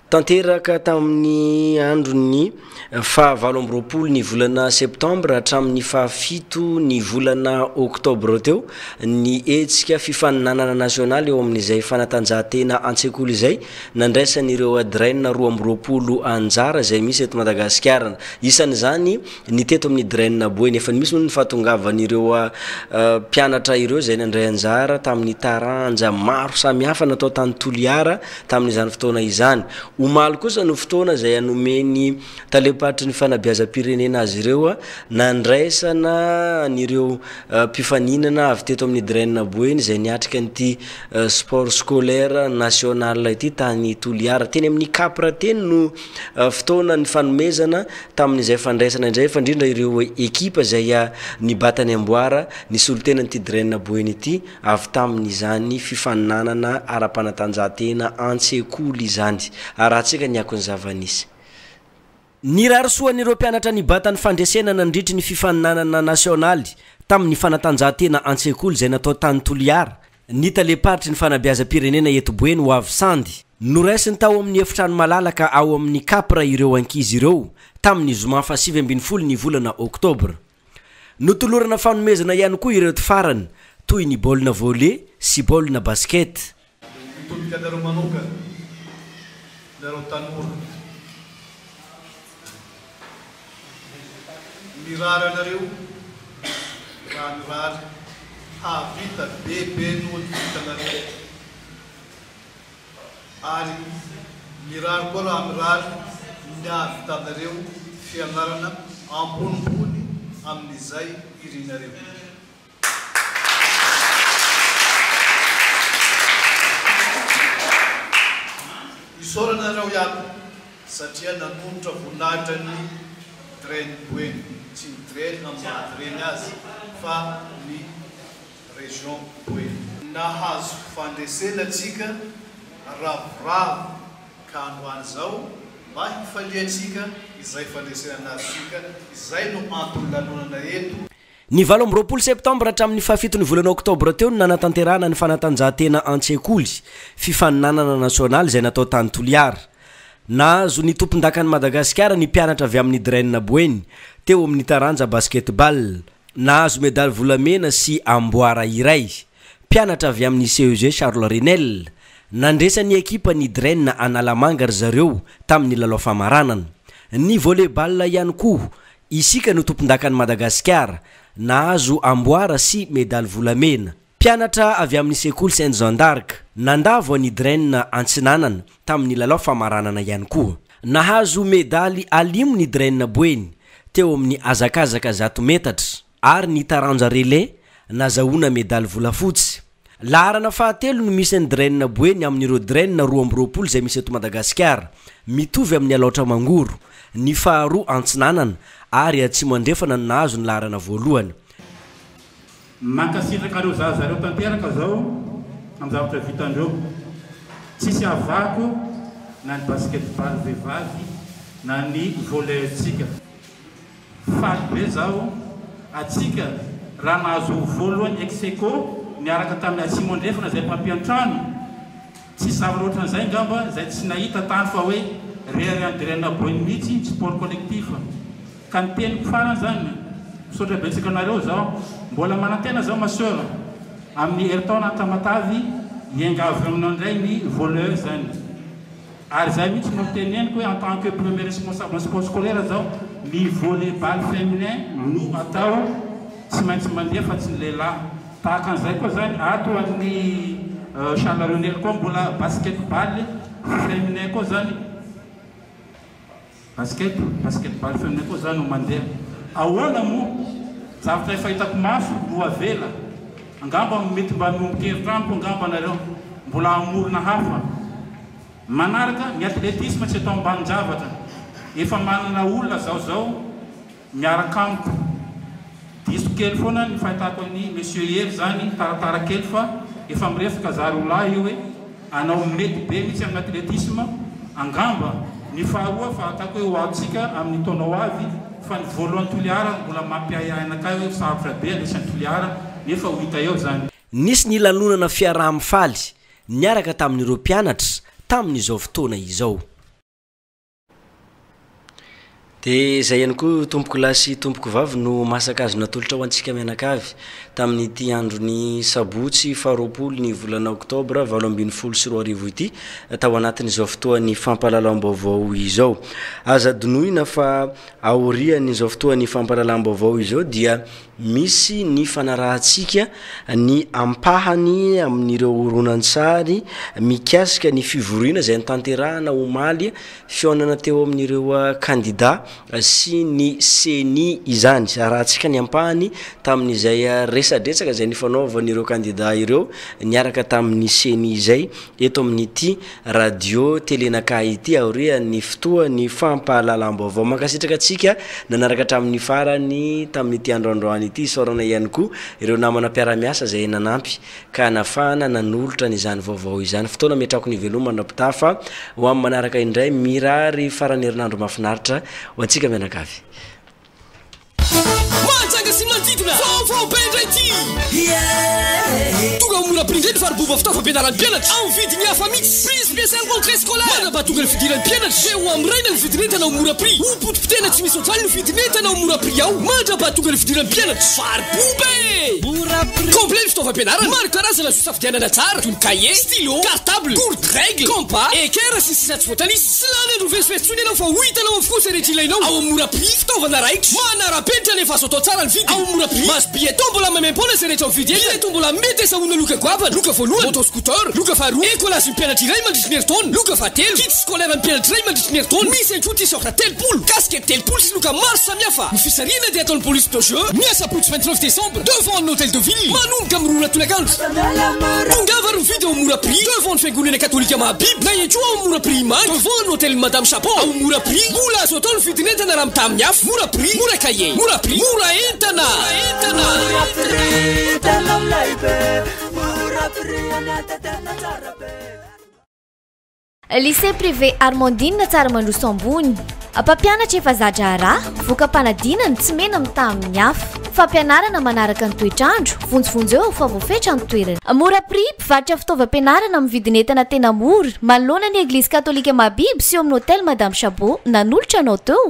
C: tanteraka tamin'ny androny faha-20 ny volana septembre hatramin'ny faha-7 ny volana octobre teo ny etsika fifaninanana nasionaly eo amin'izay fanatanjahantena an-tsekoly izay nandraisan'ireo draine 20 anjara izay misy eto Madagasikara. Isan'izany ny teto amin'ny draine boeny efa misy ny fahatongavan'ireo mpianatra ireo izay nandray anjara tamin'ny taranja maro samihafa natao tany Toliara tamin'izany fotoana izany. Omaly kosa no fotoana izay anomeny talepatry ny fanabeazam-pirenena azy ireo nandraisana an'ireo mpifaninana avy teto amin'ny draine boeny izay niatrika an'ity sport scolaire national ity tany Toliara teny amin'ny Capra teny no fotoana ny fanomezana tamin'izay fandraisana indray fa indrindra ireo ekipa izay nibatany amboara ny solotena an'ity draine boeny ity avy tamin'izany fifaninanana ara-panatanjahantena an-tsekoly izany. Arahantsika ny akon'ny zavanisy. Ny rarosoan'ireo mpianatra nibatany fandresena nandritry ny fifaninanana nasionaly tamin'ny fanatanjahantena an-tsekoly izay natao tany Toliara. Ny taleparitry ny fanabeazam-pirenena eto boeny ho avy sandy noraisiny tao amin'ny efitrano malalaka ao amin'ny Capra ireo ankizy ireo tamin'ny zoma fa 7 ny volana Oktobre. Notolorana fanomezana ihany koa ireo farany toy ny baolina volley sy baolina basket.
V: Darau tanura mirara nareo raha havita bebe no vita nareo ary mirara koa raha mirara ny avitanareo fianarana ambonimbony amin'izay irinareo. Isoranareo iaby
O: satria nanombotra voninahitra ny draine Boeny tsy ny draine ambany azy fa ny région Boeny. Nahazo fandresena atsika ravoravo ka androany zao mba hifaliatsika izay fandresena azitsika izay no antony lanonana eto.
C: Ny 18 septembre hatramin'ny 7 volana oktobra teo no nanatanterahana ny fanatanjahantena an-tsekoly fifaninanana nasionaly izay natao tany Toliara. Nahazo ny tompon-dakan'i Madagasikara ny mpianatra avy amin'ny draine Boeny teo amin'ny taranja basketball. Nahazo medaly volamena sy amboara iray mpianatra avy amin'ny CEG Charles Renel. Nandresan'ny ekipa ny draine Analamanga ry zareo tamin'ny lalao famaranana. Ny volleyball ihany koa isika no tompon-dakan'i Madagasikara nahazo amboara sy medaly volamena. Mpianatra avy amin'ny sekoly Saint Jean d'Arc nandavo ny draine Antsinanana tamin'ny lalao famaranana ihany koa. Nahazo medaly alimo ny draine Boeny teo amin'ny azakazaka 100 metatra ary ny taranja relais nazahoana medaly volafotsy. Laharana fahatelo no misy ny draine Boeny amin'ireo draine 20 izay misy eto Madagasikara mitovy amin'ny alaotra mangoro. Ny faharoa Antsinanana ary Atsimo Andrefana no nahazo ny laharana voalohany.
R: Mankasitraka reo zareo tanteraka zao amin'ny zavatra vitandreo. Tsisy avako na ny basketball vehivavy na ny volley tsika. Faly be zao atsika raha nahazo voalohany ex-aequo miaraka tamin'ny Atsimo Andrefana zay mpampiantrano. Tsisy zavatra ohatran'izay ngamba zay tsy nahita tany fa hoe rery any draine Boeny mihitsy sport collectif. Ka ny teniko farany zany misaotra betsaka anareo zao mbola manantena zao maseur amin'ny heritaona Tamatavy hiangavy aminao indray ny voleur zany. Ary zay mihitsy no teneniko hoe en tant que premier responsable en sport scolaire zao ny volleyball féminin no atao tsy maintsy mandeha fa tsy ny lehilahy. Tahaka an'izay koa zany ato amin'ny Charles Renel koa mbola basketball féminin koa zany. Basketball féminin koa zany no mandeha. Ahoana moa zavatra efa hitako maso no avela. Angamba mety mba nombokeritrampo angamba anareo mbola amorona hafa. Manaraka ny atletisme tsy atao ambanin-javatra. Efa manana olona zao miaraka amiko. Diso kely foana ny fahitako ny monsieur hier zany taratara kely fa efa miresaka zary olahy io hoe anao mety be mitsy amin'ny atletisme. Angamba ny faharoa fa atako hoe hoatsika amin'ny taona ho avy fa ny voalohany Toliara mbola mampiahiahinakay hoe sarotra be anisan'ny Toliara nefa ho hita eo zany.
C: Nisy ny lanonana fiaraha-mifaly niaraka tamin'ireo mpianatra tamin'izao fotoana izao. De zay ihany koa tompoko lahy sy tompoko vavy no masaka azy natolotra ho antsika mianakavy tamin'ity androny sabotsy 20 ny volana oktobra 2024 ity tao anatin'izao fotoan'ny fampahalalam-baovao izao. Aza dinoina fa aorian'izao fotoan'ny fampahalalam-baovao izao dia misy ny fanarahantsika ny ampahany amin'ireo horonan-tsary mikasika ny fivoriana izay nitanterahana omaly fionana teo amin'ireo kandida sy ny seni izany rahantsika ny ampahany tamin'izay resadresaka izay nifanaovan'ireo kandida ireo niaraka tamin'ny seni izay eto amin'ity radio telenakay ity aoria ny fotoa ny fampahalalam-baovao. Mankasitraka atsika nanaraka hatramin'ny farany tamin'ity androandroany ity sorana ihany koa ireo namana mpiara-miasa izay nanampy ka nafana nanolotra n'izany vaovao izany. Fotoana metrako ny velomana pitafa ho amin'ny manaraka indray mirary farany herinandro mahafinaritra ho antsika mianakavy.
S: Manjanga sy manodidina vaovao be indray ty tonga mora prix indray ny fariboba fitaovam-pianaran'ny mpianatra amin'ny vidiny hafa mihitsy prix spécial rentrée scolaire manaba tonga ny fidiran'ny mpianatra zay ho amiraina ny vidin'entana ho mora prix ho potipotena tsy misy ohatrany ny vidin'entana ho mora prix ao mandraba tonga ny fidiran'ny mpianatra fariboba complet ny fitaovam-pianarana maro karazana sosafidianana tsara toy ny cahier stylo cartable courte règle compas équerre sy sisa tsy voatanisa sy lany andro vesivesitsony ianao fa ho hitanao avokoa se rehetra ilainao ao amin'ny mora prix fitaovana raitra manara-penitra nefa azo atao tsara ny vidy ao amin'ny mora prix masy billet tombola mamem-pona se rehetra ho vidy billet tombola mety esa honalo loka goavana loka voalohany moto scooter loka faharoa écolage mpianatra iray mandritry ny herintaona loka fahatelo kit scolaire mpianatra iray mandritry ny herintaona misy ihany koa t-shirt telopolo casquette telopolo sy loka maro samihafa ny fisarina dia ataon'ny police de jeu miasabotsy 29 décembre devant l'hôtel de ville manomboka amin'ny rona tolakandro tongava ry mividy ao mora prix devant ny fiangonana katolika mahabiby na ihany koa ao mora prix mangy devant ny hôtel madame chapon ao mora prix mbola azo atao ny vidinentana raha mitamin'ny afo mora prix mora cahier mora prix mora entana
P: lycée privé Armandine tsara mandroso ambony mpampianatra efa zadrara voka-panadinany tsy mena mitamin'ny afo fampianarana manaraka ny toetrandro vonjovonjo eo fa voafetra ny toerana mora prix mpivarotra fitaovam-pianarana amin'ny vidinentana tena mora manoloana ny eglizy katolika mahabiby sy eo amin'ny hôtel madame Chabot nanolotra anao teo